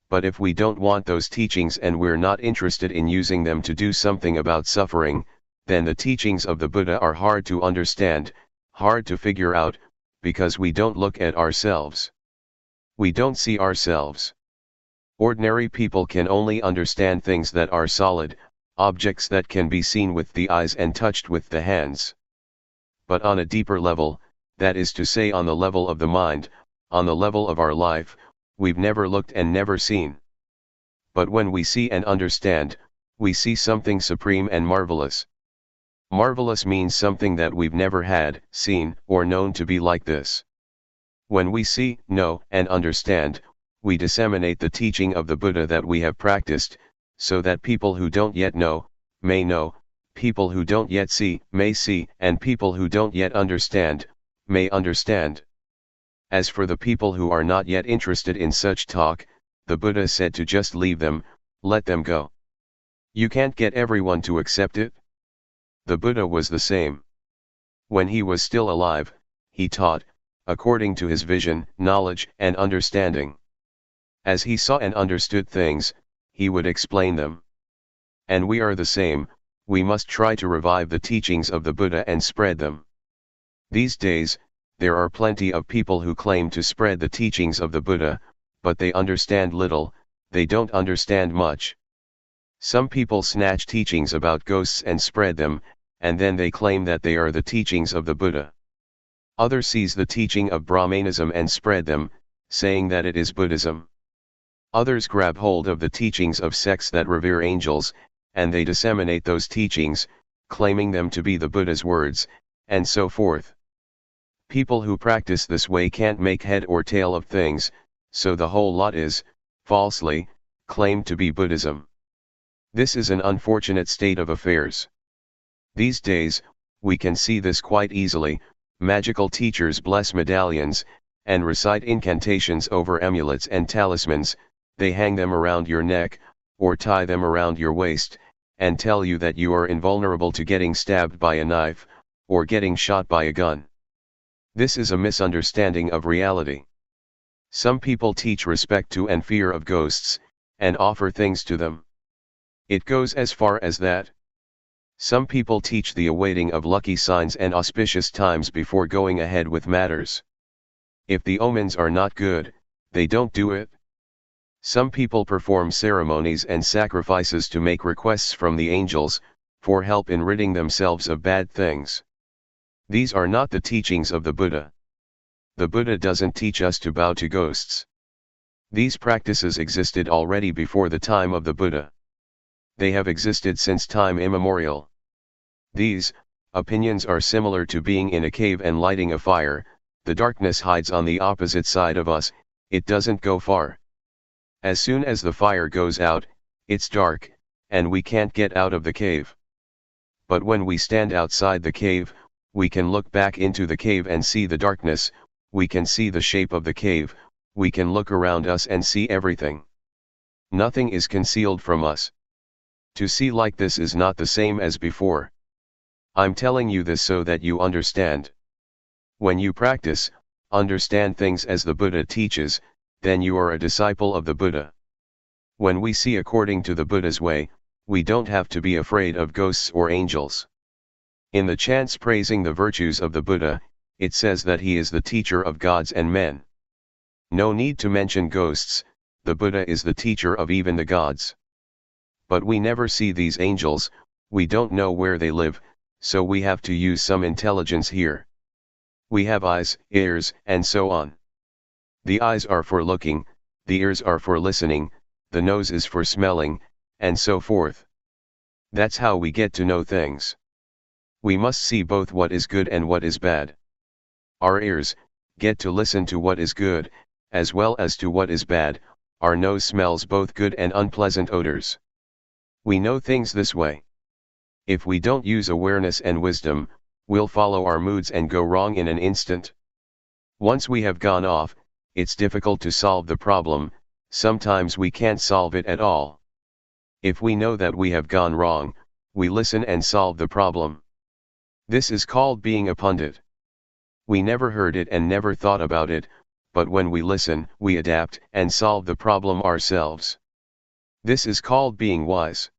But if we don't want those teachings and we're not interested in using them to do something about suffering, then the teachings of the Buddha are hard to understand, hard to figure out, because we don't look at ourselves. We don't see ourselves. Ordinary people can only understand things that are solid, objects that can be seen with the eyes and touched with the hands. But on a deeper level, that is to say on the level of the mind, on the level of our life, we've never looked and never seen. But when we see and understand, we see something supreme and marvelous. Marvelous means something that we've never had, seen, or known to be like this. When we see, know, and understand, we disseminate the teaching of the Buddha that we have practiced, so that people who don't yet know, may know, people who don't yet see, may see, and people who don't yet understand, may understand. As for the people who are not yet interested in such talk, the Buddha said to just leave them, let them go. You can't get everyone to accept it. The Buddha was the same. When he was still alive, he taught, according to his vision, knowledge, and understanding. As he saw and understood things, he would explain them. And we are the same, we must try to revive the teachings of the Buddha and spread them. These days, there are plenty of people who claim to spread the teachings of the Buddha, but they understand little, they don't understand much. Some people snatch teachings about ghosts and spread them, and then they claim that they are the teachings of the Buddha. Others seize the teaching of Brahmanism and spread them, saying that it is Buddhism. Others grab hold of the teachings of sects that revere angels, and they disseminate those teachings, claiming them to be the Buddha's words, and so forth. People who practice this way can't make head or tail of things, so the whole lot is, falsely, claimed to be Buddhism. This is an unfortunate state of affairs. These days, we can see this quite easily. Magical teachers bless medallions, and recite incantations over amulets and talismans. They hang them around your neck, or tie them around your waist, and tell you that you are invulnerable to getting stabbed by a knife, or getting shot by a gun. This is a misunderstanding of reality. Some people teach respect to and fear of ghosts, and offer things to them. It goes as far as that. Some people teach the awaiting of lucky signs and auspicious times before going ahead with matters. If the omens are not good, they don't do it. Some people perform ceremonies and sacrifices to make requests from the angels, for help in ridding themselves of bad things. These are not the teachings of the Buddha. The Buddha doesn't teach us to bow to ghosts. These practices existed already before the time of the Buddha. They have existed since time immemorial. These opinions are similar to being in a cave and lighting a fire. The darkness hides on the opposite side of us, it doesn't go far. As soon as the fire goes out, it's dark, and we can't get out of the cave. But when we stand outside the cave, we can look back into the cave and see the darkness, we can see the shape of the cave, we can look around us and see everything. Nothing is concealed from us. To see like this is not the same as before. I'm telling you this so that you understand. When you practice, understand things as the Buddha teaches, then you are a disciple of the Buddha. When we see according to the Buddha's way, we don't have to be afraid of ghosts or angels. In the chants praising the virtues of the Buddha, it says that he is the teacher of gods and men. No need to mention ghosts, the Buddha is the teacher of even the gods. But we never see these angels, we don't know where they live, so we have to use some intelligence here. We have eyes, ears, and so on. The eyes are for looking, the ears are for listening, the nose is for smelling, and so forth. That's how we get to know things. We must see both what is good and what is bad. Our ears get to listen to what is good, as well as to what is bad. Our nose smells both good and unpleasant odors. We know things this way. If we don't use awareness and wisdom, we'll follow our moods and go wrong in an instant. Once we have gone off, it's difficult to solve the problem, sometimes we can't solve it at all. If we know that we have gone wrong, we listen and solve the problem. This is called being a pundit. We never heard it and never thought about it, but when we listen, we adapt and solve the problem ourselves. This is called being wise.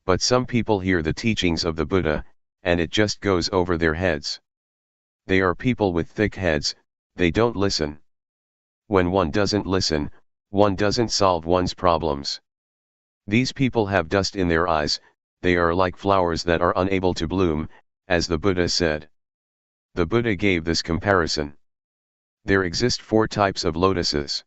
But some people hear the teachings of the Buddha, and it just goes over their heads. They are people with thick heads, they don't listen. When one doesn't listen, one doesn't solve one's problems. These people have dust in their eyes, they are like flowers that are unable to bloom, as the Buddha said. The Buddha gave this comparison. There exist 4 types of lotuses.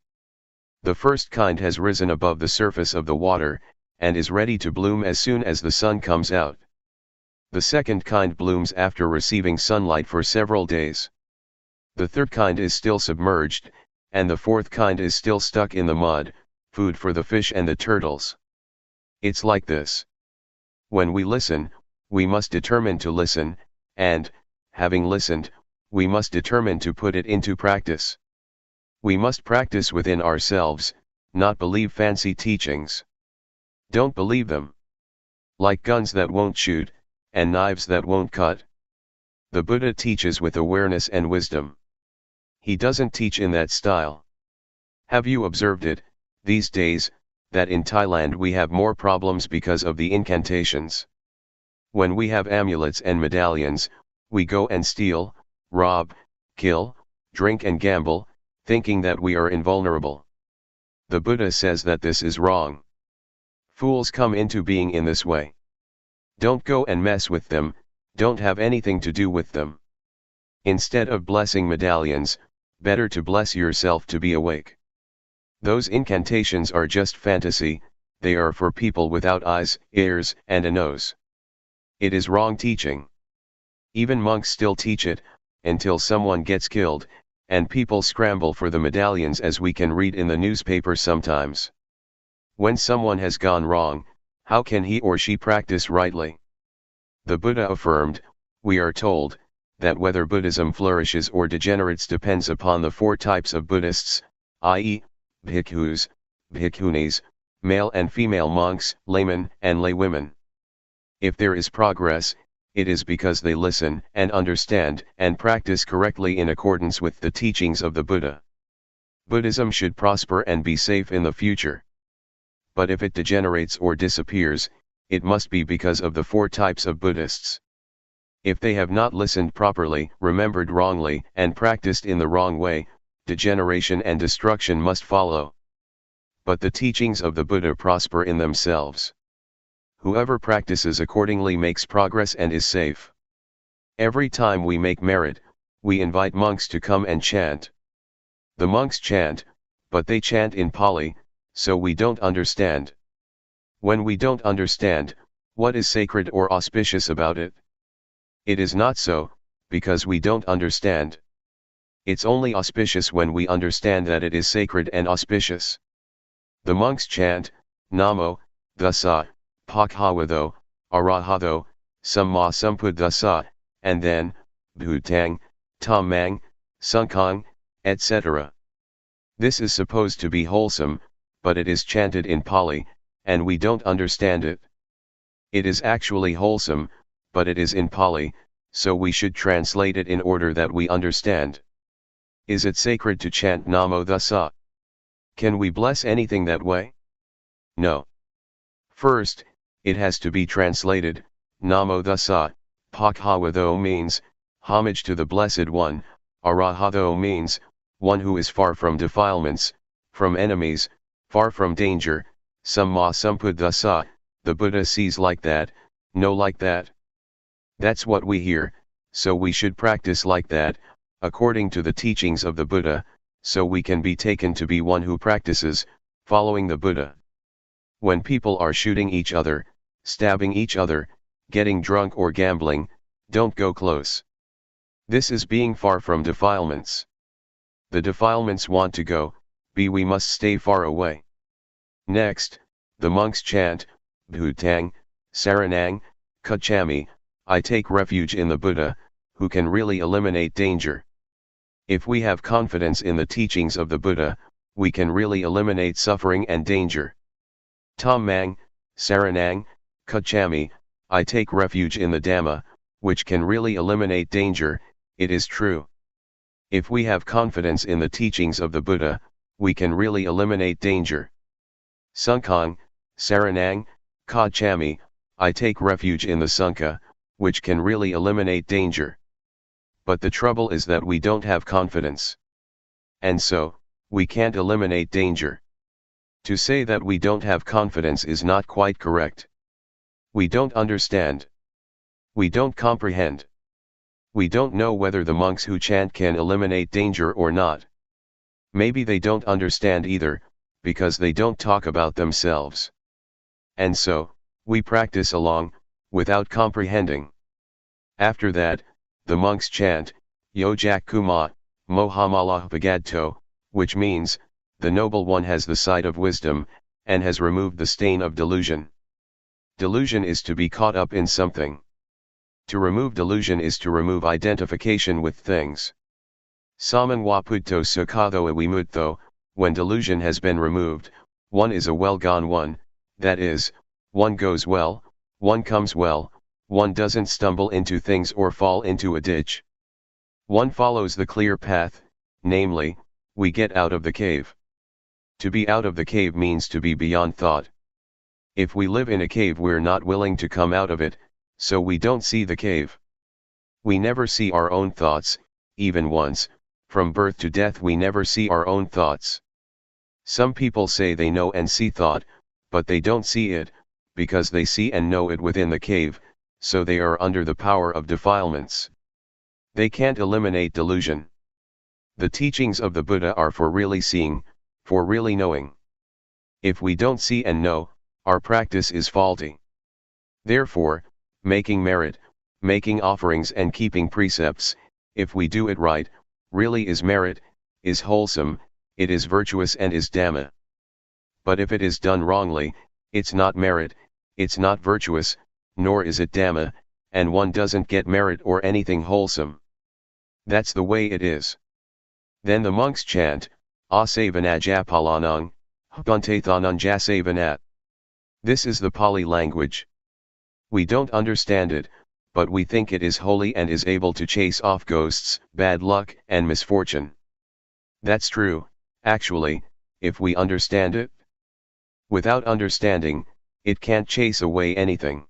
The first kind has risen above the surface of the water, and is ready to bloom as soon as the sun comes out. The second kind blooms after receiving sunlight for several days. The third kind is still submerged, and the fourth kind is still stuck in the mud, food for the fish and the turtles. It's like this. When we listen, we must determine to listen, and, having listened, we must determine to put it into practice. We must practice within ourselves, not believe fancy teachings. Don't believe them. Like guns that won't shoot, and knives that won't cut. The Buddha teaches with awareness and wisdom. He doesn't teach in that style. Have you observed it, these days, that in Thailand we have more problems because of the incantations? When we have amulets and medallions, we go and steal, rob, kill, drink and gamble, thinking that we are invulnerable. The Buddha says that this is wrong. Fools come into being in this way. Don't go and mess with them, don't have anything to do with them. Instead of blessing medallions, better to bless yourself to be awake. Those incantations are just fantasy, they are for people without eyes, ears, and a nose. It is wrong teaching. Even monks still teach it, until someone gets killed, and people scramble for the medallions, as we can read in the newspaper sometimes. When someone has gone wrong, how can he or she practice rightly? The Buddha affirmed, we are told, that whether Buddhism flourishes or degenerates depends upon the four types of Buddhists, i.e., bhikkhus, bhikkhunis, male and female monks, laymen and laywomen. If there is progress, it is because they listen and understand and practice correctly in accordance with the teachings of the Buddha. Buddhism should prosper and be safe in the future. But if it degenerates or disappears, it must be because of the four types of Buddhists. If they have not listened properly, remembered wrongly, and practiced in the wrong way, degeneration and destruction must follow. But the teachings of the Buddha prosper in themselves. Whoever practices accordingly makes progress and is safe. Every time we make merit, we invite monks to come and chant. The monks chant, but they chant in Pali, so we don't understand. When we don't understand, what is sacred or auspicious about it? It is not so, because we don't understand. It's only auspicious when we understand that it is sacred and auspicious. The monks chant, Namo, Thassa, Bhagavato, Arahato, Samma Sambuddhassa, and then, Bhutang, Dhammang, Sangkhang, etc. This is supposed to be wholesome, but it is chanted in Pali, and we don't understand it. It is actually wholesome, but it is in Pali, so we should translate it in order that we understand. Is it sacred to chant Namo Thassa? Can we bless anything that way? No. First, it has to be translated. Namo Thassa, Bhagavato means, homage to the Blessed One, Arahato means, one who is far from defilements, from enemies, far from danger, Samma Sambuddhassa, the Buddha sees like that, know like that. That's what we hear, so we should practice like that, according to the teachings of the Buddha, so we can be taken to be one who practices, following the Buddha. When people are shooting each other, stabbing each other, getting drunk or gambling, don't go close. This is being far from defilements. The defilements want to go, we must stay far away. Next, the monks chant, Bhutang, Saranang, Kachami, I take refuge in the Buddha, who can really eliminate danger. If we have confidence in the teachings of the Buddha, we can really eliminate suffering and danger. Dhammang, Saranang, Kachami, I take refuge in the Dhamma, which can really eliminate danger, it is true. If we have confidence in the teachings of the Buddha, we can really eliminate danger. Sangkhang, Saranang, Kachami, I take refuge in the Sangha, which can really eliminate danger. But the trouble is that we don't have confidence. And so, we can't eliminate danger. To say that we don't have confidence is not quite correct. We don't understand. We don't comprehend. We don't know whether the monks who chant can eliminate danger or not. Maybe they don't understand either, because they don't talk about themselves. And so, we practice along, without comprehending. After that, the monks chant, Yojak Kuma, Mohammalah Bagadto, which means, the Noble One has the sight of wisdom, and has removed the stain of delusion. Delusion is to be caught up in something. To remove delusion is to remove identification with things. Samanwaputto Sukhatho Awimutto, when delusion has been removed, one is a well-gone one, that is, one goes well, one comes well, one doesn't stumble into things or fall into a ditch. One follows the clear path, namely, we get out of the cave. To be out of the cave means to be beyond thought. If we live in a cave, we're not willing to come out of it, so we don't see the cave. We never see our own thoughts, even once. From birth to death we never see our own thoughts. Some people say they know and see thought, but they don't see it, because they see and know it within the cave, so they are under the power of defilements. They can't eliminate delusion. The teachings of the Buddha are for really seeing, for really knowing. If we don't see and know, our practice is faulty. Therefore, making merit, making offerings and keeping precepts, if we do it right, really is merit, is wholesome, it is virtuous and is Dhamma. But if it is done wrongly, it's not merit, it's not virtuous, nor is it Dhamma, and one doesn't get merit or anything wholesome. That's the way it is. Then the monks chant, Asavanajjapalanang, Bhuntathananjasavanat. This is the Pali language. We don't understand it, but we think it is holy and is able to chase off ghosts, bad luck and misfortune. That's true, actually, if we understand it. Without understanding, it can't chase away anything.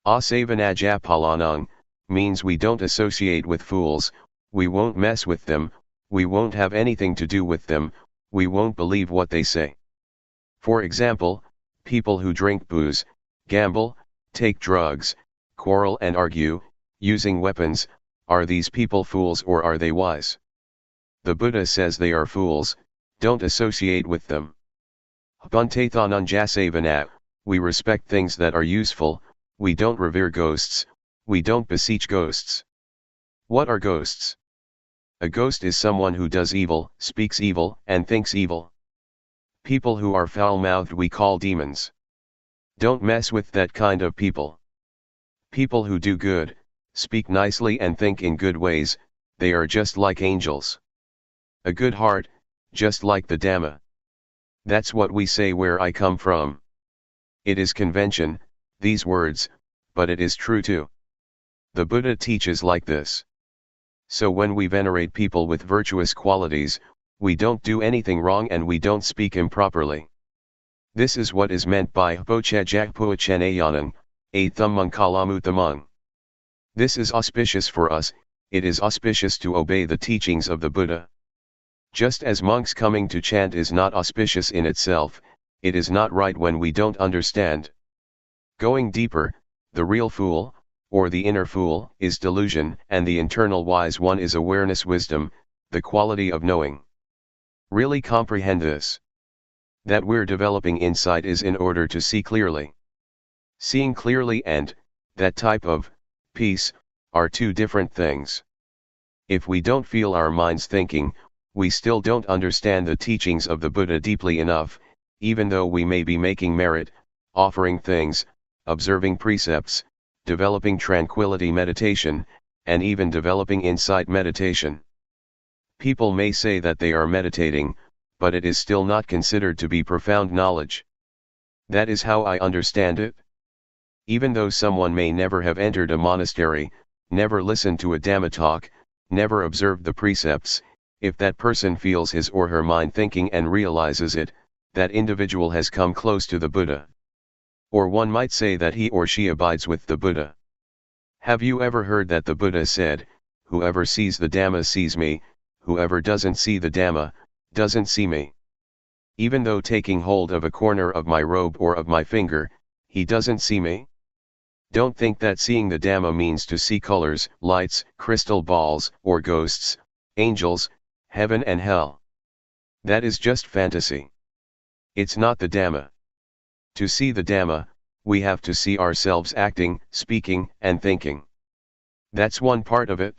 Asavanajjapalanang means we don't associate with fools, we won't mess with them, we won't have anything to do with them, we won't believe what they say. For example, people who drink booze, gamble, take drugs, quarrel and argue, using weapons, are these people fools or are they wise? The Buddha says they are fools, don't associate with them. Bhuntathananjasavanat, we respect things that are useful, we don't revere ghosts, we don't beseech ghosts. What are ghosts? A ghost is someone who does evil, speaks evil, and thinks evil. People who are foul-mouthed we call demons. Don't mess with that kind of people. People who do good, speak nicely and think in good ways, they are just like angels. A good heart, just like the Dhamma. That's what we say where I come from. It is convention, these words, but it is true too. The Buddha teaches like this. So when we venerate people with virtuous qualities, we don't do anything wrong and we don't speak improperly. This is what is meant by Pochajakpoachanayanang, a Thummangkalamuthamang. This is auspicious for us, it is auspicious to obey the teachings of the Buddha. Just as monks coming to chant is not auspicious in itself, it is not right when we don't understand. Going deeper, the real fool, or the inner fool, is delusion, and the internal wise one is awareness wisdom, the quality of knowing. Really comprehend this. That we're developing insight is in order to see clearly. Seeing clearly and, that type of, peace, are two different things. If we don't feel our minds thinking, we still don't understand the teachings of the Buddha deeply enough, even though we may be making merit, offering things, observing precepts, developing tranquility meditation, and even developing insight meditation. People may say that they are meditating, but it is still not considered to be profound knowledge. That is how I understand it. Even though someone may never have entered a monastery, never listened to a Dhamma talk, never observed the precepts, if that person feels his or her mind thinking and realizes it, that individual has come close to the Buddha. Or one might say that he or she abides with the Buddha. Have you ever heard that the Buddha said, "Whoever sees the Dhamma sees me, whoever doesn't see the Dhamma, doesn't see me"? Even though taking hold of a corner of my robe or of my finger, he doesn't see me? Don't think that seeing the Dhamma means to see colors, lights, crystal balls, or ghosts, angels, heaven and hell. That is just fantasy. It's not the Dhamma. To see the Dhamma, we have to see ourselves acting, speaking, and thinking. That's one part of it.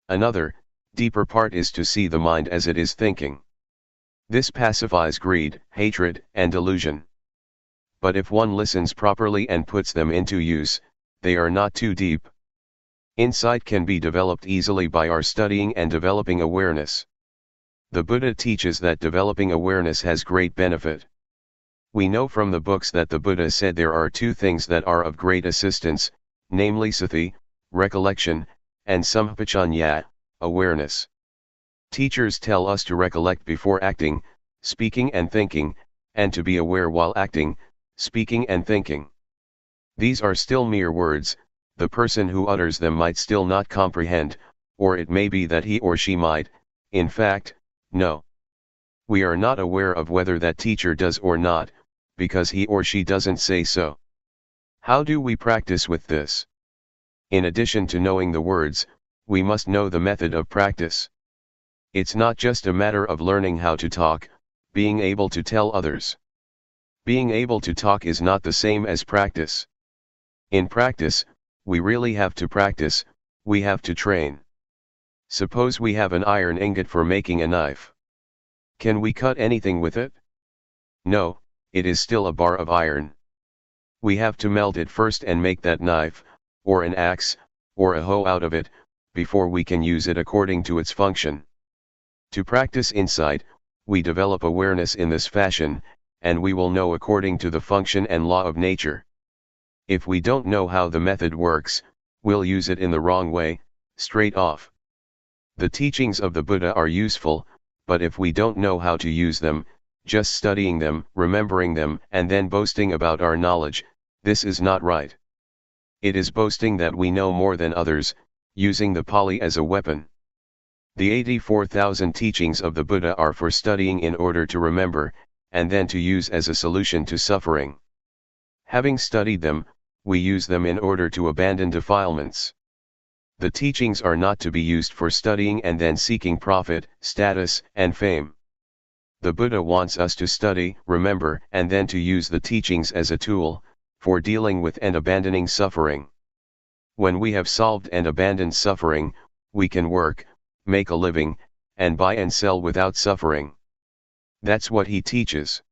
Another, deeper part is to see the mind as it is thinking. This pacifies greed, hatred, and delusion. But if one listens properly and puts them into use, they are not too deep. Insight can be developed easily by our studying and developing awareness. The Buddha teaches that developing awareness has great benefit. We know from the books that the Buddha said there are two things that are of great assistance, namely sati, recollection, and sampajanya, awareness. Teachers tell us to recollect before acting, speaking and thinking, and to be aware while acting, speaking and thinking. These are still mere words, the person who utters them might still not comprehend, or it may be that he or she might, in fact, know. We are not aware of whether that teacher does or not, because he or she doesn't say so. How do we practice with this? In addition to knowing the words, we must know the method of practice. It's not just a matter of learning how to talk, being able to tell others. Being able to talk is not the same as practice. In practice, we really have to practice, we have to train. Suppose we have an iron ingot for making a knife. Can we cut anything with it? No, it is still a bar of iron. We have to melt it first and make that knife, or an axe, or a hoe out of it, before we can use it according to its function. To practice insight, we develop awareness in this fashion, and we will know according to the function and law of nature. If we don't know how the method works, we'll use it in the wrong way, straight off. The teachings of the Buddha are useful, but if we don't know how to use them, just studying them, remembering them, and then boasting about our knowledge, this is not right. It is boasting that we know more than others, using the Pali as a weapon. The 84,000 teachings of the Buddha are for studying in order to remember, and then to use as a solution to suffering. Having studied them, we use them in order to abandon defilements. The teachings are not to be used for studying and then seeking profit, status, and fame. The Buddha wants us to study, remember, and then to use the teachings as a tool, for dealing with and abandoning suffering. When we have solved and abandoned suffering, we can work, make a living, and buy and sell without suffering. That's what he teaches.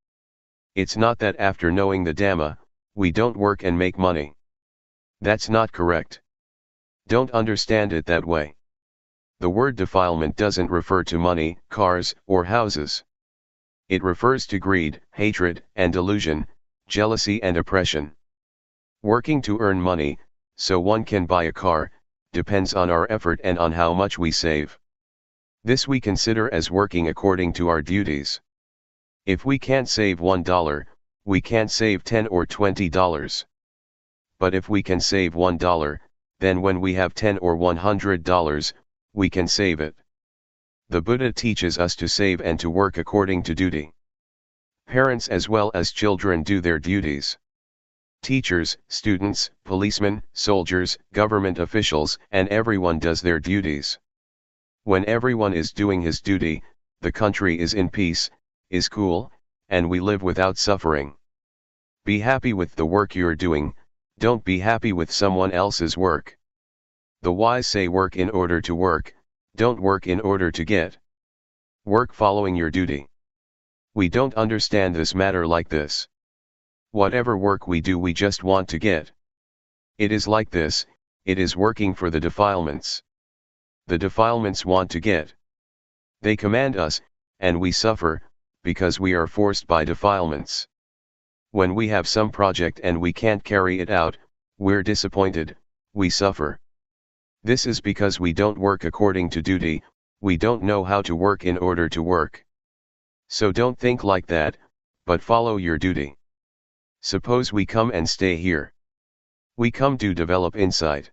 It's not that after knowing the Dhamma, we don't work and make money. That's not correct. Don't understand it that way. The word defilement doesn't refer to money, cars, or houses. It refers to greed, hatred, and delusion, jealousy and oppression. Working to earn money, so one can buy a car, depends on our effort and on how much we save. This we consider as working according to our duties. If we can't save $1, we can't save $10 or $20. But if we can save $1, then when we have $10 or $100, we can save it. The Buddha teaches us to save and to work according to duty. Parents as well as children do their duties. Teachers, students, policemen, soldiers, government officials, and everyone does their duties. When everyone is doing his duty, the country is in peace, is cool, and we live without suffering. Be happy with the work you're doing, don't be happy with someone else's work. The wise say work in order to work, don't work in order to get. Work following your duty. We don't understand this matter like this. Whatever work we do we just want to get. It is like this, it is working for the defilements. The defilements want to get. They command us, and we suffer, because we are forced by defilements. When we have some project and we can't carry it out, we're disappointed, we suffer. This is because we don't work according to duty, we don't know how to work in order to work. So don't think like that, but follow your duty. Suppose we come and stay here. We come to develop insight.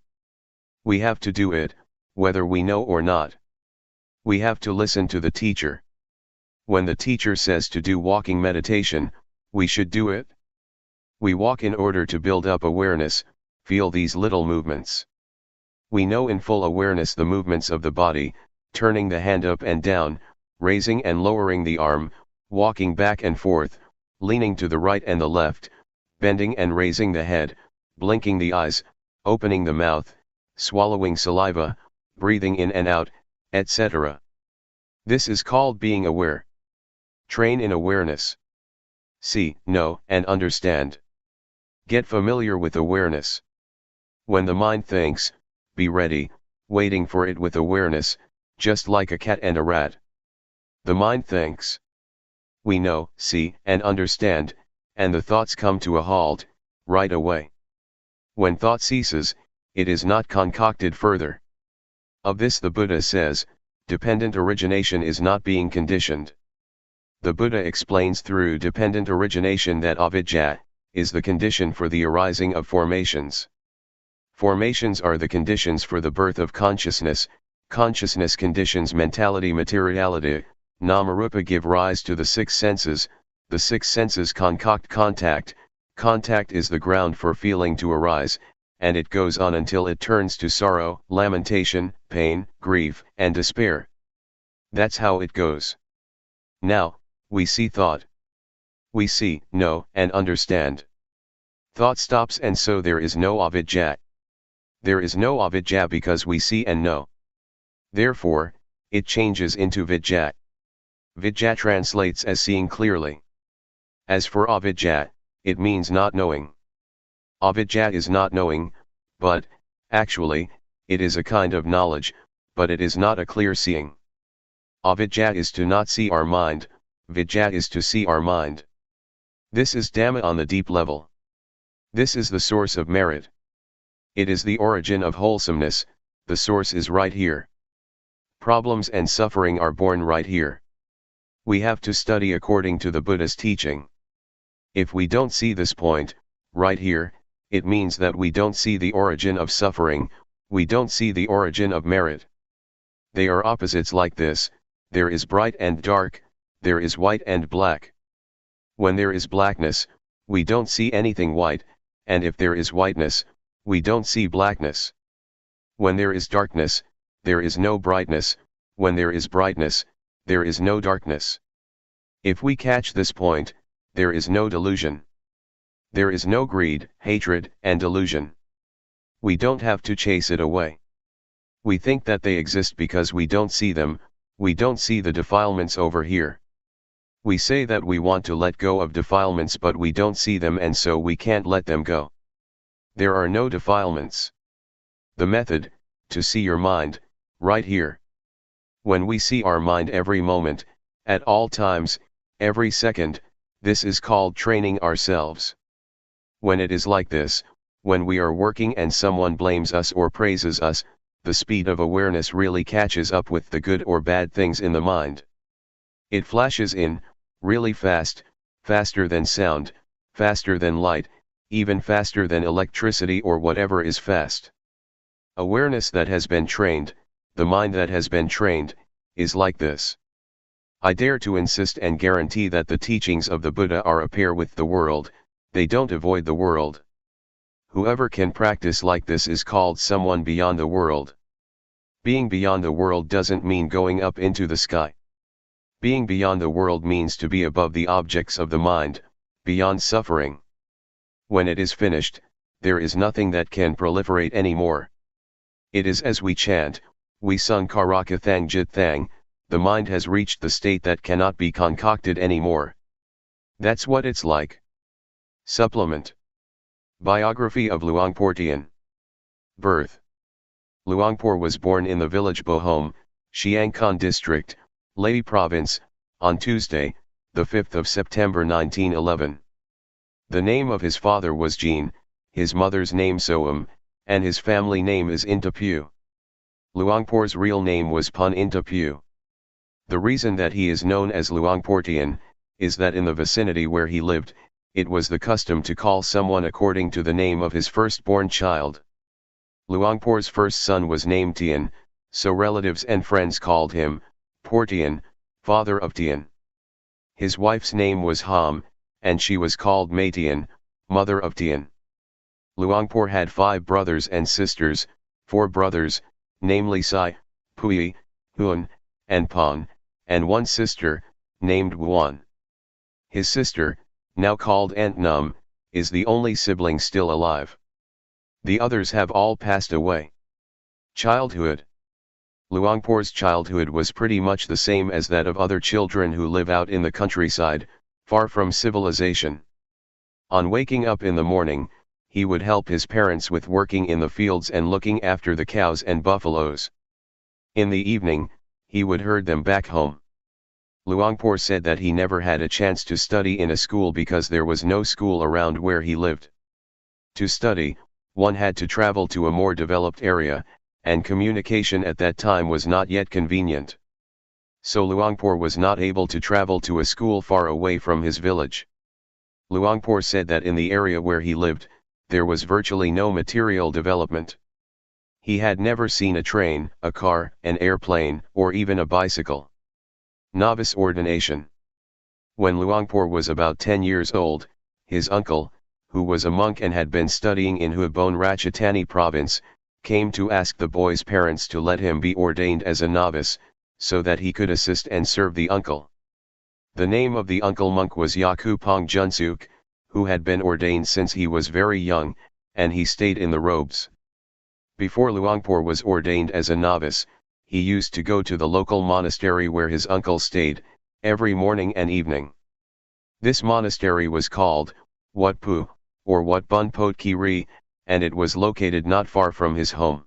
We have to do it, whether we know or not. We have to listen to the teacher. When the teacher says to do walking meditation, we should do it. We walk in order to build up awareness, feel these little movements. We know in full awareness the movements of the body, turning the hand up and down, raising and lowering the arm, walking back and forth, leaning to the right and the left, bending and raising the head, blinking the eyes, opening the mouth, swallowing saliva, breathing in and out, etc. This is called being aware. Train in awareness. See, know, and understand. Get familiar with awareness. When the mind thinks, be ready, waiting for it with awareness, just like a cat and a rat. The mind thinks. We know, see, and understand, and the thoughts come to a halt, right away. When thought ceases, it is not concocted further. Of this the Buddha says, Dependent origination is not being conditioned. The Buddha explains through dependent origination that avidya is the condition for the arising of formations. Formations are the conditions for the birth of consciousness, consciousness conditions mentality materiality, namarupa give rise to the six senses, the six senses concoct contact, contact is the ground for feeling to arise, and it goes on until it turns to sorrow, lamentation, pain, grief, and despair. That's how it goes. Now, we see thought. We see, know, and understand. Thought stops and so there is no avidya. There is no avidya because we see and know. Therefore, it changes into vidya. Vidya translates as seeing clearly. As for avidya, it means not knowing. Avidya is not knowing, but, actually, it is a kind of knowledge, but it is not a clear seeing. Avidya is to not see our mind, vidya is to see our mind. This is Dhamma on the deep level. This is the source of merit. It is the origin of wholesomeness, the source is right here. Problems and suffering are born right here. We have to study according to the Buddha's teaching. If we don't see this point, right here, it means that we don't see the origin of suffering, we don't see the origin of merit. They are opposites like this, there is bright and dark, there is white and black. When there is blackness, we don't see anything white, and if there is whiteness, we don't see blackness. When there is darkness, there is no brightness, when there is brightness, there is no darkness. If we catch this point, there is no delusion. There is no greed, hatred, and delusion. We don't have to chase it away. We think that they exist because we don't see them, we don't see the defilements over here. We say that we want to let go of defilements but we don't see them and so we can't let them go. There are no defilements. The method, to see your mind, right here. When we see our mind every moment, at all times, every second, this is called training ourselves. When it is like this, when we are working and someone blames us or praises us, the speed of awareness really catches up with the good or bad things in the mind. It flashes in, really fast, faster than sound, faster than light, even faster than electricity or whatever is fast. Awareness that has been trained, the mind that has been trained, is like this. I dare to insist and guarantee that the teachings of the Buddha are a pair with the world, they don't avoid the world. Whoever can practice like this is called someone beyond the world. Being beyond the world doesn't mean going up into the sky. Being beyond the world means to be above the objects of the mind, beyond suffering. When it is finished, there is nothing that can proliferate anymore. It is as we chant, we sung Karaka Thang Jit Thang, the mind has reached the state that cannot be concocted anymore. That's what it's like. Supplement. Biography of Luangpor Teean. Birth. Luangpor was born in the village Bohom, Chiang Khon District, Ley Province, on Tuesday, the 5th of September 1911. The name of his father was Jean, his mother's name Soam, and his family name is Intapu. Luangpor's real name was Pun Intapu. The reason that he is known as Luangpor Teean, is that in the vicinity where he lived, it was the custom to call someone according to the name of his firstborn child. Luangpor's first son was named Teean, so relatives and friends called him, Por Teean, father of Teean. His wife's name was Ham, and she was called Mae Teean, mother of Teean. Luangpor had 5 brothers and sisters, 4 brothers, namely Sai, Pui, Huan, and Pon, and 1 sister, named Wuan. His sister, now called Aunt Num, is the only sibling still alive. The others have all passed away. Childhood. Luangpor's childhood was pretty much the same as that of other children who live out in the countryside, far from civilization. On waking up in the morning, he would help his parents with working in the fields and looking after the cows and buffaloes. In the evening, he would herd them back home. Luangpor said that he never had a chance to study in a school because there was no school around where he lived. To study, one had to travel to a more developed area, and communication at that time was not yet convenient. So Luangpor was not able to travel to a school far away from his village. Luangpor said that in the area where he lived, there was virtually no material development. He had never seen a train, a car, an airplane, or even a bicycle. Novice ordination. When Luangpor was about 10 years old, his uncle, who was a monk and had been studying in Hubon Ratchathani province, came to ask the boy's parents to let him be ordained as a novice, so that he could assist and serve the uncle. The name of the uncle monk was Yakupong Junsuk, who had been ordained since he was very young, and he stayed in the robes. Before Luangpor was ordained as a novice, he used to go to the local monastery where his uncle stayed, every morning and evening. This monastery was called Wat Pu, or Wat Bun Pot Kiri, and it was located not far from his home.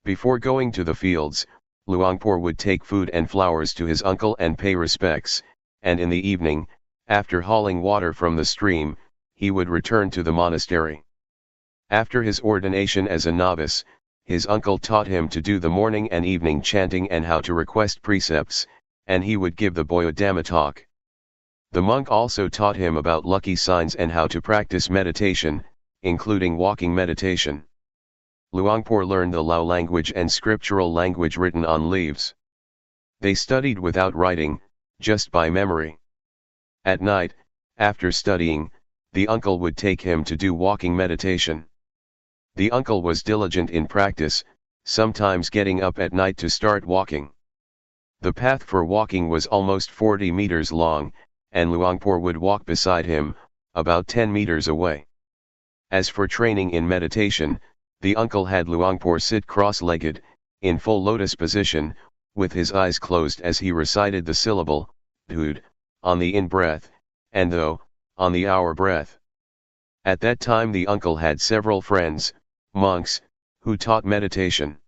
Before going to the fields, Luangpor would take food and flowers to his uncle and pay respects, and in the evening, after hauling water from the stream, he would return to the monastery. After his ordination as a novice, his uncle taught him to do the morning and evening chanting and how to request precepts, and he would give the boy a Dhamma talk. The monk also taught him about lucky signs and how to practice meditation, including walking meditation. Luangpor learned the Lao language and scriptural language written on leaves. They studied without writing, just by memory. At night, after studying, the uncle would take him to do walking meditation. The uncle was diligent in practice, sometimes getting up at night to start walking. The path for walking was almost 40 meters long, and Luangpor would walk beside him, about 10 meters away. As for training in meditation, the uncle had Luangpor sit cross-legged, in full lotus position, with his eyes closed as he recited the syllable, dhud, on the in-breath, and tho, on the out-breath. At that time the uncle had several friends, monks, who taught meditation.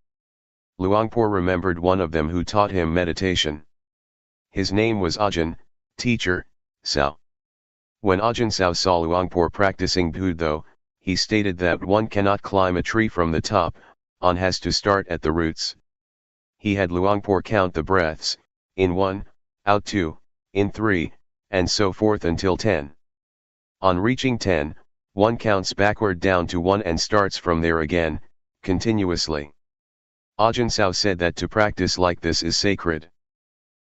Luangpor remembered one of them who taught him meditation. His name was Ajahn, teacher, Sao. When Ajahn Sao saw Luangpor practicing dhud though, he stated that one cannot climb a tree from the top, one has to start at the roots. He had Luangpor count the breaths, in 1, out 2, in 3, and so forth until 10. On reaching 10, one counts backward down to 1 and starts from there again, continuously. Ajahn Sao said that to practice like this is sacred.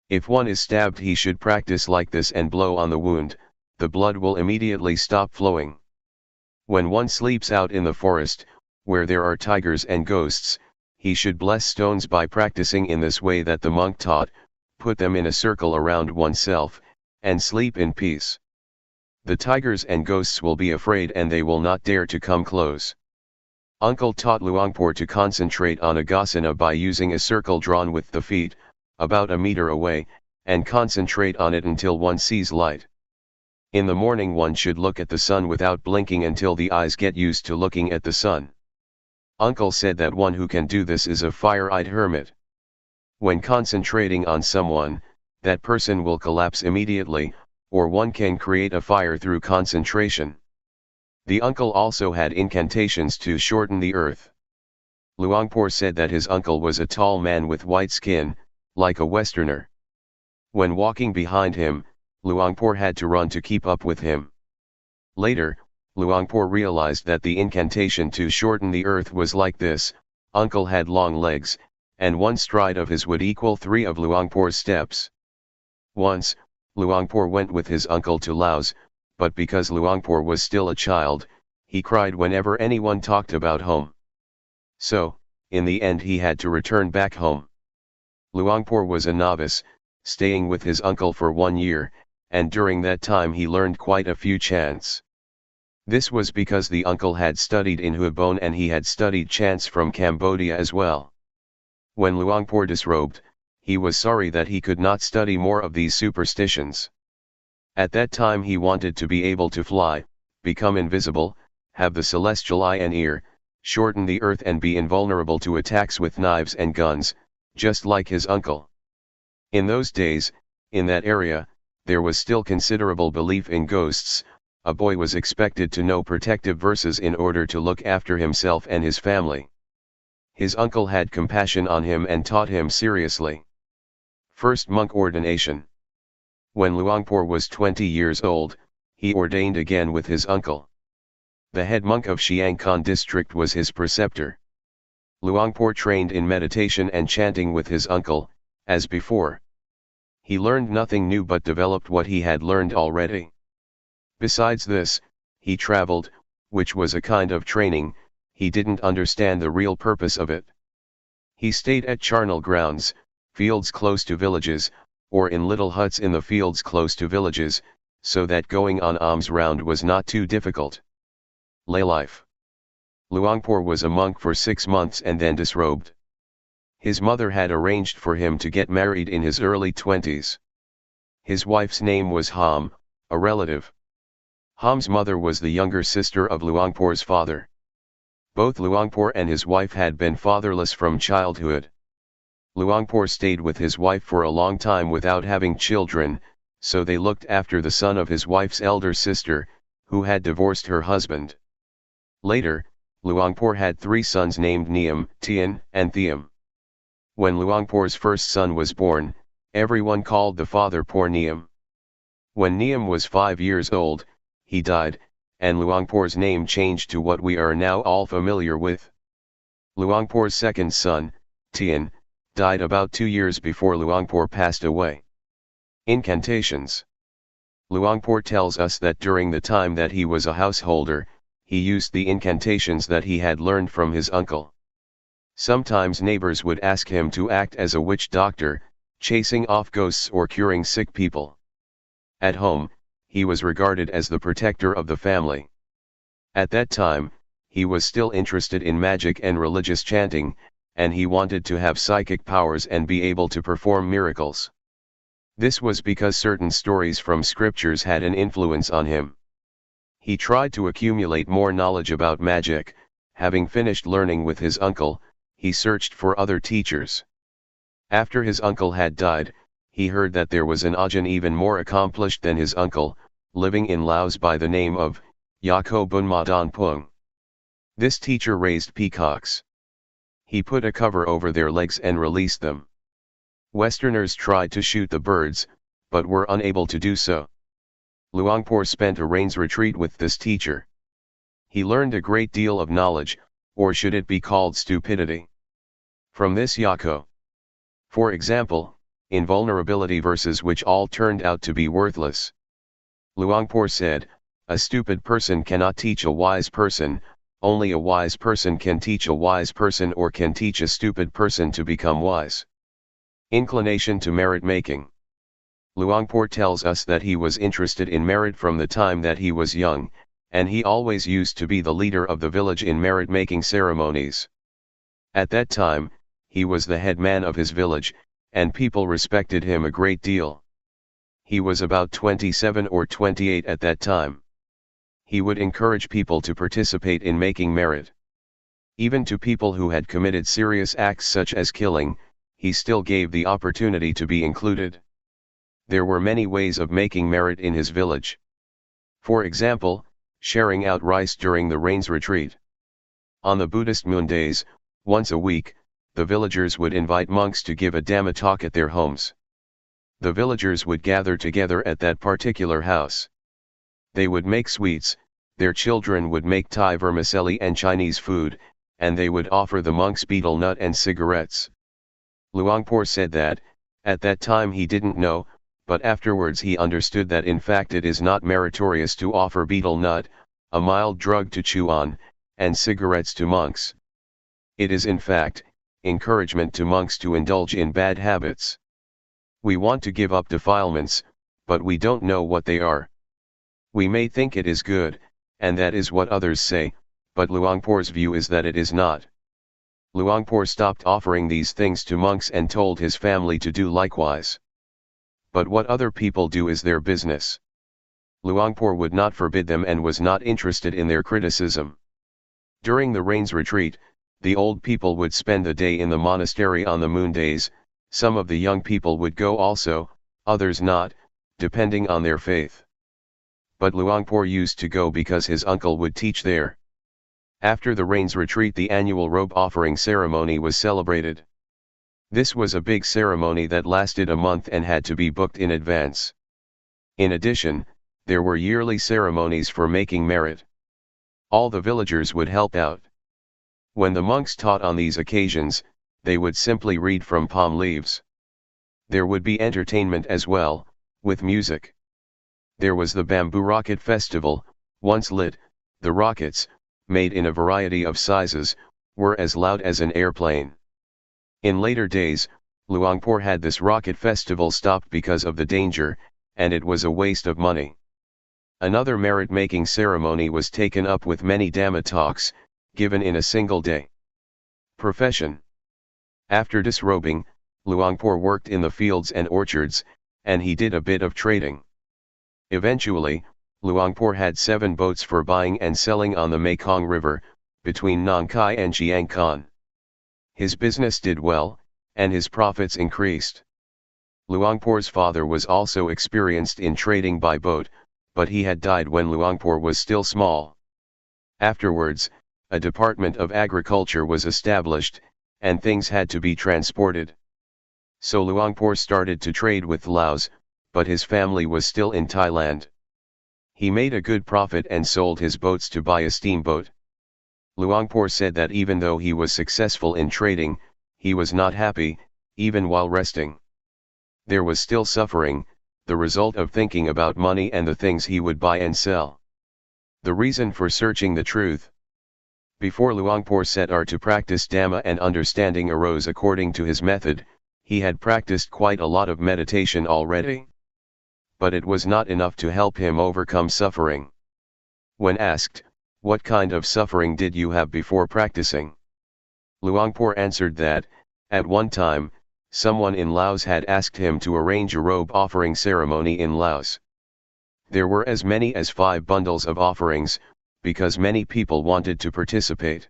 If one is stabbed he should practice like this and blow on the wound, the blood will immediately stop flowing. When one sleeps out in the forest, where there are tigers and ghosts, he should bless stones by practicing in this way that the monk taught, put them in a circle around oneself, and sleep in peace. The tigers and ghosts will be afraid and they will not dare to come close. Uncle taught Luangpor to concentrate on agasana by using a circle drawn with the feet, about a meter away, and concentrate on it until one sees light. In the morning one should look at the sun without blinking until the eyes get used to looking at the sun. Uncle said that one who can do this is a fire-eyed hermit. When concentrating on someone, that person will collapse immediately, or one can create a fire through concentration. The uncle also had incantations to shorten the earth. Luangpor said that his uncle was a tall man with white skin, like a Westerner. When walking behind him, Luangpor had to run to keep up with him. Later, Luangpor realized that the incantation to shorten the earth was like this: uncle had long legs, and one stride of his would equal 3 of Luangpor's steps. Once, Luangpor went with his uncle to Laos, but because Luangpor was still a child, he cried whenever anyone talked about home. So, in the end he had to return back home. Luangpor was a novice, staying with his uncle for 1 year, and during that time he learned quite a few chants. This was because the uncle had studied in Hubon and he had studied chants from Cambodia as well. When Luangpor disrobed, he was sorry that he could not study more of these superstitions. At that time he wanted to be able to fly, become invisible, have the celestial eye and ear, shorten the earth and be invulnerable to attacks with knives and guns, just like his uncle. In those days, in that area, there was still considerable belief in ghosts. A boy was expected to know protective verses in order to look after himself and his family. His uncle had compassion on him and taught him seriously. First monk ordination. When Luangpor was 20 years old, he ordained again with his uncle. The head monk of Chiangkhon district was his preceptor. Luangpor trained in meditation and chanting with his uncle, as before. He learned nothing new but developed what he had learned already. Besides this, he traveled, which was a kind of training. He didn't understand the real purpose of it. He stayed at charnel grounds, fields close to villages, or in little huts in the fields close to villages, so that going on alms round was not too difficult. Lay life. Luangpor was a monk for 6 months and then disrobed. His mother had arranged for him to get married in his early 20s. His wife's name was Ham, a relative. Ham's mother was the younger sister of Luangpor's father. Both Luangpor and his wife had been fatherless from childhood. Luangpor stayed with his wife for a long time without having children, so they looked after the son of his wife's elder sister, who had divorced her husband. Later, Luangpor had 3 sons named Neam, Teean, and Theam. When Luangpor's first son was born, everyone called the father Por Neam. When Neam was 5 years old, he died, and Luangpor's name changed to what we are now all familiar with. Luangpor's second son, Teean, died about 2 years before Luangpor passed away. Incantations. Luangpor tells us that during the time that he was a householder, he used the incantations that he had learned from his uncle. Sometimes neighbors would ask him to act as a witch doctor, chasing off ghosts or curing sick people. At home, he was regarded as the protector of the family. At that time, he was still interested in magic and religious chanting, and he wanted to have psychic powers and be able to perform miracles. This was because certain stories from scriptures had an influence on him. He tried to accumulate more knowledge about magic. Having finished learning with his uncle, he searched for other teachers. After his uncle had died, he heard that there was an Ajahn even more accomplished than his uncle, living in Laos by the name of Yako Bunma Don Pung. This teacher raised peacocks. He put a cover over their legs and released them. Westerners tried to shoot the birds, but were unable to do so. Luangpor spent a rains retreat with this teacher. He learned a great deal of knowledge, or should it be called stupidity, from this Yako. For example, invulnerability verses which all turned out to be worthless. Luangpor said, "A stupid person cannot teach a wise person, only a wise person can teach a wise person or can teach a stupid person to become wise." Inclination to merit making. Luangpor tells us that he was interested in merit from the time that he was young, and he always used to be the leader of the village in merit-making ceremonies. At that time, he was the head man of his village, and people respected him a great deal. He was about 27 or 28 at that time. He would encourage people to participate in making merit. Even to people who had committed serious acts such as killing, he still gave the opportunity to be included. There were many ways of making merit in his village. For example, sharing out rice during the rains retreat. On the Buddhist moon days, once a week, the villagers would invite monks to give a Dhamma talk at their homes. The villagers would gather together at that particular house. They would make sweets, their children would make Thai vermicelli and Chinese food, and they would offer the monks betel nut and cigarettes. Luangpor said that, at that time he didn't know, but afterwards he understood that in fact it is not meritorious to offer betel nut, a mild drug to chew on, and cigarettes to monks. It is in fact, encouragement to monks to indulge in bad habits. We want to give up defilements, but we don't know what they are. We may think it is good, and that is what others say, but Luangpor's view is that it is not. Luangpor stopped offering these things to monks and told his family to do likewise. But what other people do is their business. Luangpor would not forbid them and was not interested in their criticism. During the rains retreat, the old people would spend the day in the monastery on the moon days. Some of the young people would go also, others not, depending on their faith. But Luangpor used to go because his uncle would teach there. After the rains retreat, the annual robe offering ceremony was celebrated. This was a big ceremony that lasted a month and had to be booked in advance. In addition, there were yearly ceremonies for making merit. All the villagers would help out. When the monks taught on these occasions, they would simply read from palm leaves. There would be entertainment as well, with music. There was the bamboo rocket festival. Once lit, the rockets, made in a variety of sizes, were as loud as an airplane. In later days, Luangpor had this rocket festival stopped because of the danger, and it was a waste of money. Another merit-making ceremony was taken up with many Dhamma talks, given in a single day. Profession. After disrobing, Luangpor worked in the fields and orchards, and he did a bit of trading. Eventually, Luangpor had 7 boats for buying and selling on the Mekong River, between Nong Khai and Chiang Khon. His business did well, and his profits increased. Luangpor's father was also experienced in trading by boat, but he had died when Luangpor was still small. Afterwards, a Department of Agriculture was established, and things had to be transported. So Luangpor started to trade with Laos, but his family was still in Thailand. He made a good profit and sold his boats to buy a steamboat. Luangpor said that even though he was successful in trading, he was not happy, even while resting. There was still suffering, the result of thinking about money and the things he would buy and sell. The reason for searching the truth. Before Luangpor set out to practice Dhamma and understanding arose according to his method, he had practiced quite a lot of meditation already. But it was not enough to help him overcome suffering. When asked, "What kind of suffering did you have before practicing?" Luangpor answered that, at one time, someone in Laos had asked him to arrange a robe offering ceremony in Laos. There were as many as 5 bundles of offerings, because many people wanted to participate.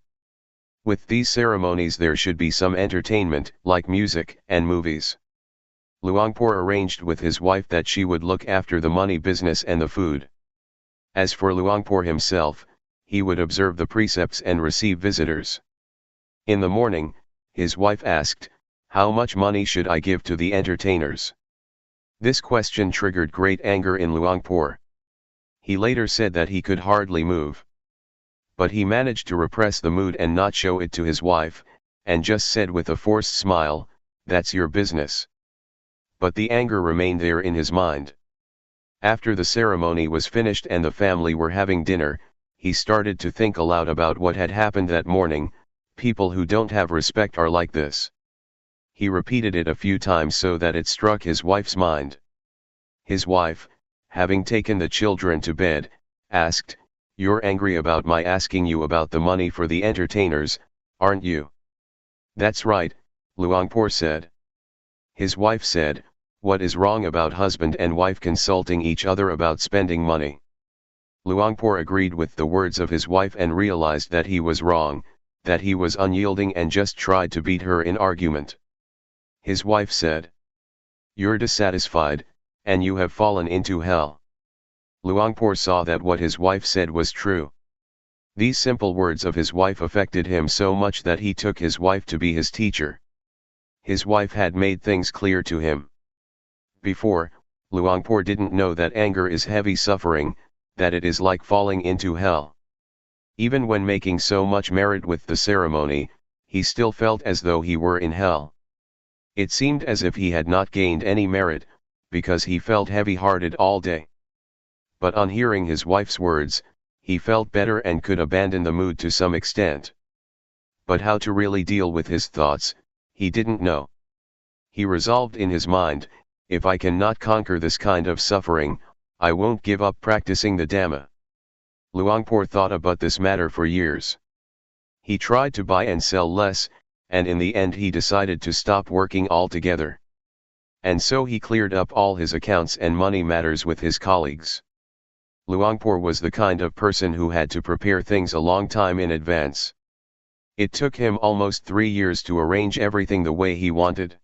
With these ceremonies there should be some entertainment, like music and movies. Luangpor arranged with his wife that she would look after the money business and the food. As for Luangpor himself, he would observe the precepts and receive visitors. In the morning, his wife asked, "How much money should I give to the entertainers?" This question triggered great anger in Luangpor. He later said that he could hardly move. But he managed to repress the mood and not show it to his wife, and just said with a forced smile, "That's your business." But the anger remained there in his mind. After the ceremony was finished and the family were having dinner, he started to think aloud about what had happened that morning. People who don't have respect are like this. He repeated it a few times so that it struck his wife's mind. His wife, having taken the children to bed, asked, "You're angry about my asking you about the money for the entertainers, aren't you?" "That's right," Luangpor said. His wife said, "What is wrong about husband and wife consulting each other about spending money?" Luangpor agreed with the words of his wife and realized that he was wrong, that he was unyielding and just tried to beat her in argument. His wife said, "You're dissatisfied, and you have fallen into hell." Luangpor saw that what his wife said was true. These simple words of his wife affected him so much that he took his wife to be his teacher. His wife had made things clear to him. Before, Luangpor didn't know that anger is heavy suffering, that it is like falling into hell. Even when making so much merit with the ceremony, he still felt as though he were in hell. It seemed as if he had not gained any merit, because he felt heavy-hearted all day. But on hearing his wife's words, he felt better and could abandon the mood to some extent. But how to really deal with his thoughts, he didn't know. He resolved in his mind, "If I cannot conquer this kind of suffering, I won't give up practicing the Dhamma." Luangpor thought about this matter for years. He tried to buy and sell less, and in the end he decided to stop working altogether. And so he cleared up all his accounts and money matters with his colleagues. Luangpor was the kind of person who had to prepare things a long time in advance. It took him almost 3 years to arrange everything the way he wanted.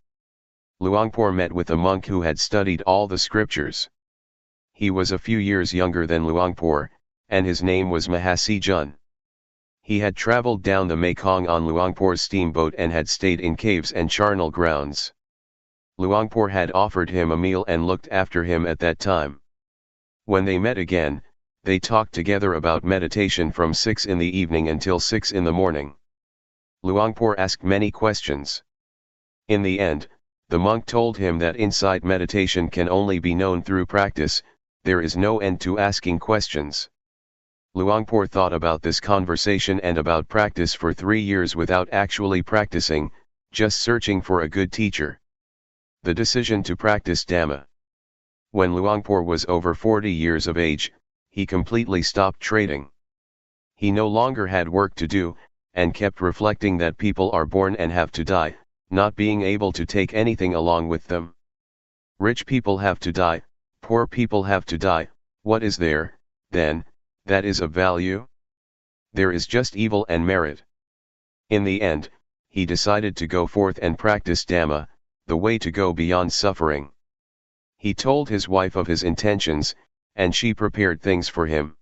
Luangpor met with a monk who had studied all the scriptures. He was a few years younger than Luangpor, and his name was Mahasi Jun. He had traveled down the Mekong on Luangpor's steamboat and had stayed in caves and charnel grounds. Luangpor had offered him a meal and looked after him at that time. When they met again, they talked together about meditation from 6 in the evening until 6 in the morning. Luangpor asked many questions. In the end, the monk told him that insight meditation can only be known through practice, there is no end to asking questions. Luangpor thought about this conversation and about practice for 3 years without actually practicing, just searching for a good teacher. The decision to practice Dhamma. When Luangpor was over 40 years of age, he completely stopped trading. He no longer had work to do, and kept reflecting that people are born and have to die, not being able to take anything along with them. Rich people have to die, poor people have to die, what is there, then, that is of value? There is just evil and merit. In the end, he decided to go forth and practice Dhamma, the way to go beyond suffering. He told his wife of his intentions, and she prepared things for him.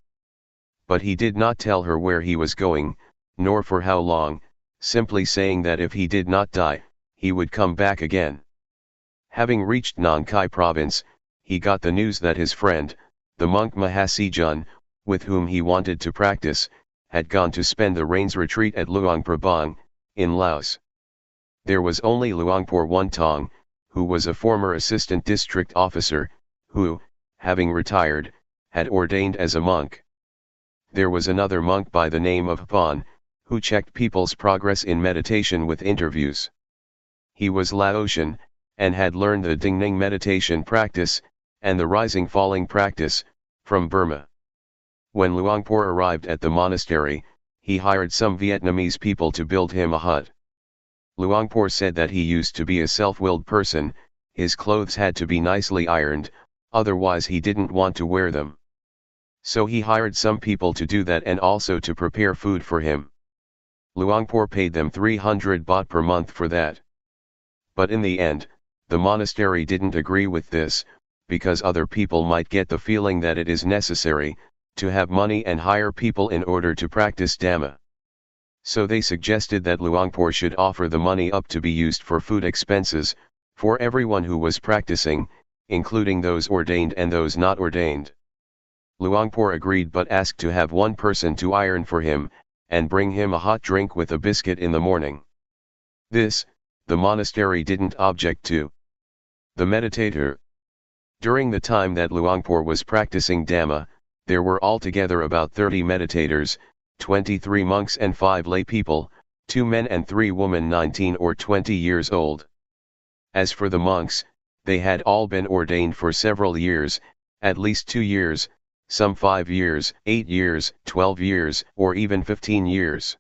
But he did not tell her where he was going, nor for how long, simply saying that if he did not die, he would come back again. Having reached Nong Khai province, he got the news that his friend, the monk Mahasijun, with whom he wanted to practice, had gone to spend the rains retreat at Luang Prabang, in Laos. There was only Luangpor Teean, who was a former assistant district officer, who, having retired, had ordained as a monk. There was another monk by the name of Pan, who checked people's progress in meditation with interviews. He was Laotian, and had learned the Dingning meditation practice, and the rising-falling practice, from Burma. When Luangpor arrived at the monastery, he hired some Vietnamese people to build him a hut. Luangpor said that he used to be a self-willed person, his clothes had to be nicely ironed, otherwise he didn't want to wear them. So he hired some people to do that and also to prepare food for him. Luangpor paid them 300 baht per month for that. But in the end, the monastery didn't agree with this, because other people might get the feeling that it is necessary to have money and hire people in order to practice Dhamma. So they suggested that Luangpor should offer the money up to be used for food expenses, for everyone who was practicing, including those ordained and those not ordained. Luangpor agreed but asked to have one person to iron for him, and bring him a hot drink with a biscuit in the morning. This, the monastery didn't object to. The meditator. During the time that Luangpor was practicing Dhamma, there were altogether about 30 meditators, 23 monks and 5 lay people, 2 men and 3 women 19 or 20 years old. As for the monks, they had all been ordained for several years, at least 2 years, some 5 years, 8 years, 12 years, or even 15 years.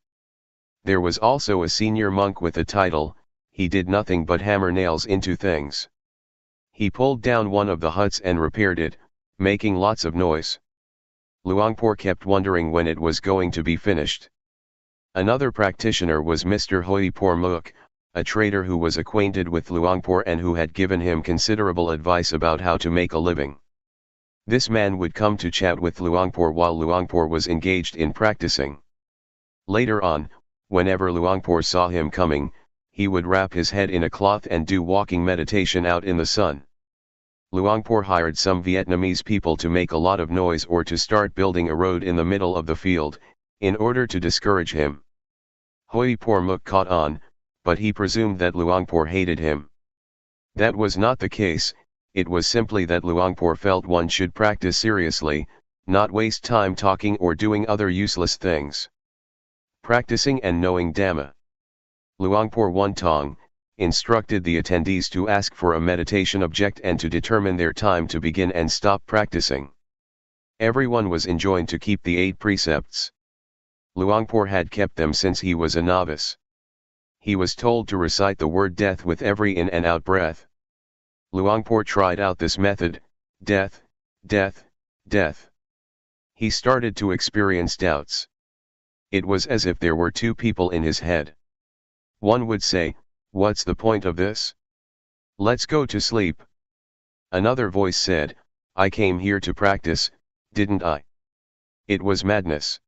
There was also a senior monk with a title, he did nothing but hammer nails into things. He pulled down one of the huts and repaired it, making lots of noise. Luangpor kept wondering when it was going to be finished. Another practitioner was Mr. Hoi Por Mook, a trader who was acquainted with Luangpor and who had given him considerable advice about how to make a living. This man would come to chat with Luangpor while Luangpor was engaged in practicing. Later on, whenever Luangpor saw him coming, he would wrap his head in a cloth and do walking meditation out in the sun. Luangpor hired some Vietnamese people to make a lot of noise or to start building a road in the middle of the field, in order to discourage him. Hoi Por Mook caught on, but he presumed that Luangpor hated him. That was not the case, it was simply that Luangpor felt one should practice seriously, not waste time talking or doing other useless things. Practicing and knowing Dhamma. Luangpor Teean instructed the attendees to ask for a meditation object and to determine their time to begin and stop practicing. Everyone was enjoined to keep the 8 precepts. Luangpor had kept them since he was a novice. He was told to recite the word death with every in and out breath. Luangpor tried out this method, death, death, death. He started to experience doubts. It was as if there were 2 people in his head. One would say, "What's the point of this? Let's go to sleep." Another voice said, "I came here to practice, didn't I?" It was madness.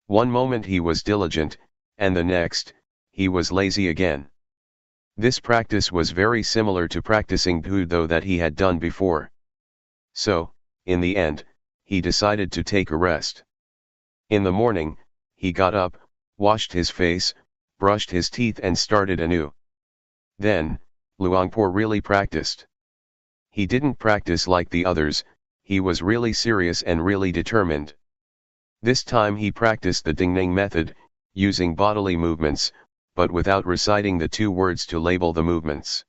One moment he was diligent, and the next, he was lazy again. This practice was very similar to practicing Budo that he had done before. So, in the end, he decided to take a rest. In the morning, he got up, washed his face, brushed his teeth and started anew. Then, Luangpor really practiced. He didn't practice like the others, he was really serious and really determined. This time he practiced the Dingning method, using bodily movements, but without reciting the 2 words to label the movements.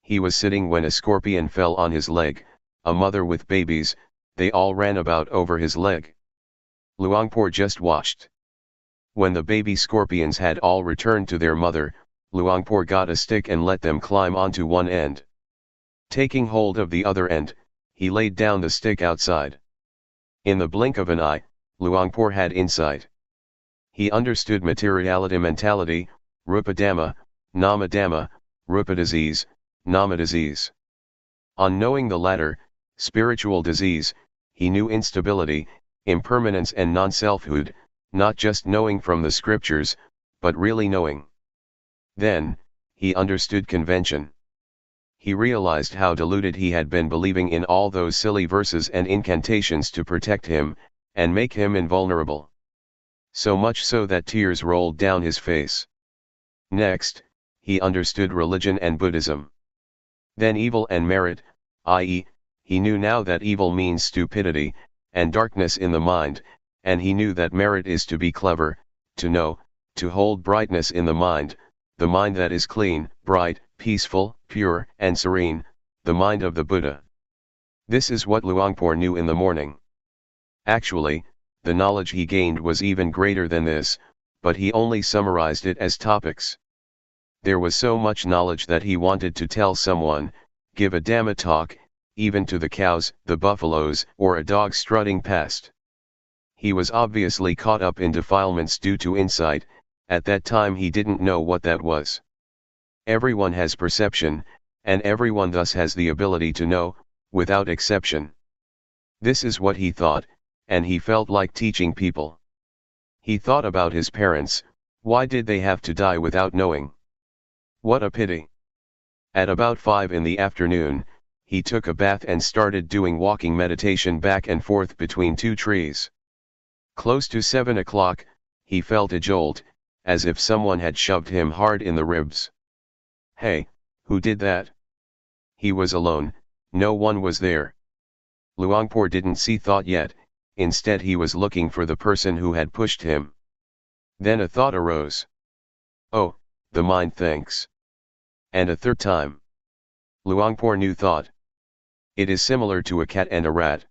He was sitting when a scorpion fell on his leg, a mother with babies, they all ran about over his leg. Luangpor just watched. When the baby scorpions had all returned to their mother, Luangpor got a stick and let them climb onto one end. Taking hold of the other end, he laid down the stick outside. In the blink of an eye, Luangpor had insight. He understood materiality mentality, rupa dhamma, nama dhamma, rupa disease, nama disease. On knowing the latter, spiritual disease, he knew instability, impermanence and non-selfhood, not just knowing from the scriptures, but really knowing. Then, he understood convention. He realized how deluded he had been believing in all those silly verses and incantations to protect him, and make him invulnerable. So much so that tears rolled down his face. Next, he understood religion and Buddhism. Then evil and merit, i.e., he knew now that evil means stupidity, and darkness in the mind, and he knew that merit is to be clever, to know, to hold brightness in the mind that is clean, bright, peaceful, pure, and serene, the mind of the Buddha. This is what Luangpor knew in the morning. Actually, the knowledge he gained was even greater than this, but he only summarized it as topics. There was so much knowledge that he wanted to tell someone, give a Dhamma talk, even to the cows, the buffaloes, or a dog strutting past. He was obviously caught up in defilements due to insight. At that time he didn't know what that was. Everyone has perception, and everyone thus has the ability to know, without exception. This is what he thought, and he felt like teaching people. He thought about his parents, why did they have to die without knowing? What a pity. At about 5 in the afternoon, he took a bath and started doing walking meditation back and forth between 2 trees. Close to 7 o'clock, he felt a jolt, as if someone had shoved him hard in the ribs. Hey, who did that? He was alone, no one was there. Luangpor didn't see thought yet, instead he was looking for the person who had pushed him. Then a thought arose. Oh, the mind thinks. And a third time. Luangpor knew thought. It is similar to a cat and a rat.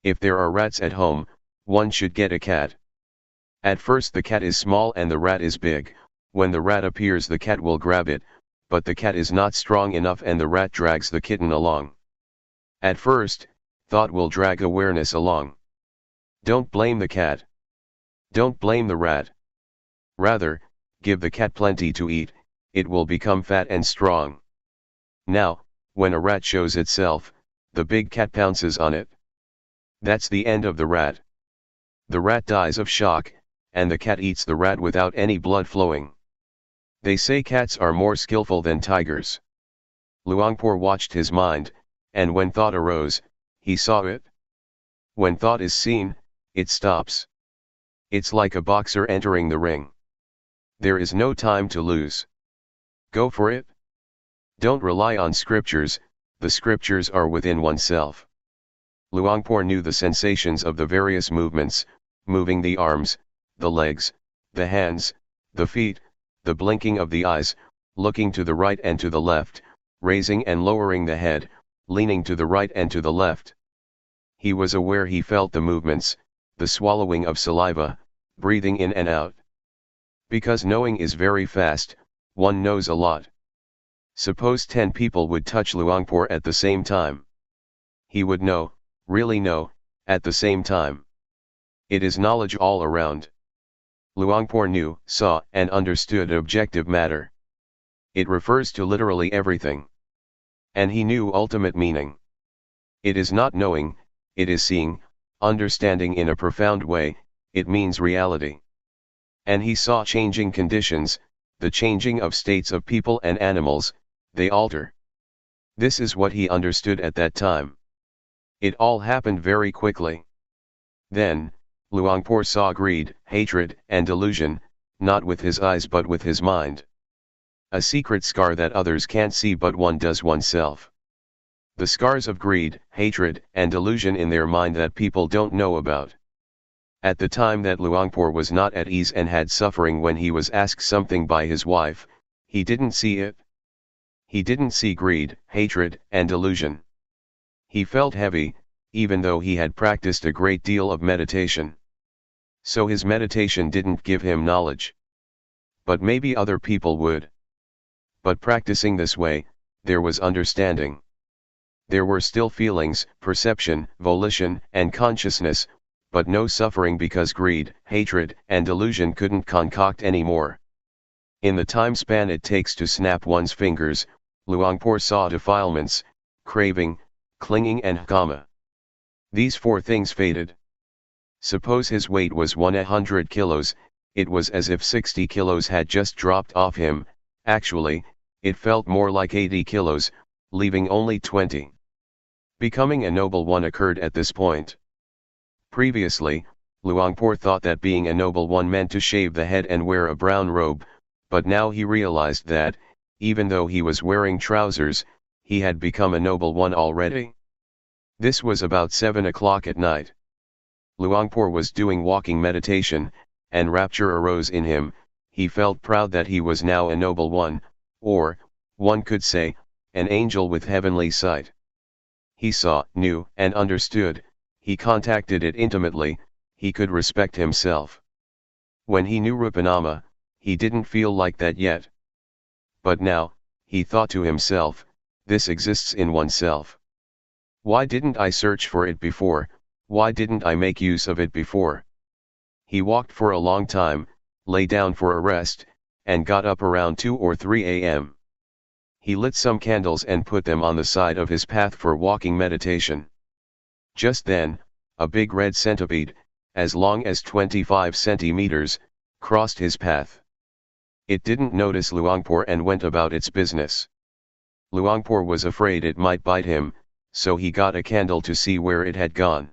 If there are rats at home, one should get a cat. At first the cat is small and the rat is big. When the rat appears the cat will grab it, but the cat is not strong enough and the rat drags the kitten along. At first, thought will drag awareness along. Don't blame the cat. Don't blame the rat. Rather, give the cat plenty to eat, it will become fat and strong. Now, when a rat shows itself, the big cat pounces on it. That's the end of the rat. The rat dies of shock, and the cat eats the rat without any blood flowing. They say cats are more skillful than tigers. Luangpor watched his mind, and when thought arose, he saw it. When thought is seen, it stops. It's like a boxer entering the ring. There is no time to lose. Go for it. Don't rely on scriptures, the scriptures are within oneself. Luangpor knew the sensations of the various movements, moving the arms, the legs, the hands, the feet, the blinking of the eyes, looking to the right and to the left, raising and lowering the head, leaning to the right and to the left. He was aware he felt the movements, the swallowing of saliva, breathing in and out. Because knowing is very fast, one knows a lot. Suppose 10 people would touch Luangpor at the same time. He would know, really know, at the same time. It is knowledge all around. Luangpor knew, saw, and understood objective matter. It refers to literally everything. And he knew ultimate meaning. It is not knowing, it is seeing, understanding in a profound way, it means reality. And he saw changing conditions, the changing of states of people and animals, they alter. This is what he understood at that time. It all happened very quickly. Then, Luangpor saw greed, hatred, and delusion, not with his eyes but with his mind. A secret scar that others can't see but one does oneself. The scars of greed, hatred, and delusion in their mind that people don't know about. At the time that Luangpor was not at ease and had suffering when he was asked something by his wife, he didn't see it. He didn't see greed, hatred, and delusion. He felt heavy, even though he had practiced a great deal of meditation. So his meditation didn't give him knowledge. But maybe other people would. But practicing this way, there was understanding. There were still feelings, perception, volition, and consciousness, but no suffering because greed, hatred, and delusion couldn't concoct anymore. In the time span it takes to snap one's fingers, Luangpor saw defilements, craving, clinging and kama. These four things faded. Suppose his weight was 100 kilos, it was as if 60 kilos had just dropped off him. Actually, it felt more like 80 kilos, leaving only 20. Becoming a noble one occurred at this point. Previously, Luangpor thought that being a noble one meant to shave the head and wear a brown robe, but now he realized that, even though he was wearing trousers, he had become a noble one already. This was about 7 o'clock at night. Luangpor was doing walking meditation, and rapture arose in him. He felt proud that he was now a noble one, or, one could say, an angel with heavenly sight. He saw, knew, and understood, he contacted it intimately, he could respect himself. When he knew Rupanama, he didn't feel like that yet. But now, he thought to himself, this exists in oneself. Why didn't I search for it before, why didn't I make use of it before? He walked for a long time, lay down for a rest, and got up around 2 or 3 a.m. He lit some candles and put them on the side of his path for walking meditation. Just then, a big red centipede, as long as 25 centimeters, crossed his path. It didn't notice Luangpor and went about its business. Luangpor was afraid it might bite him, so he got a candle to see where it had gone.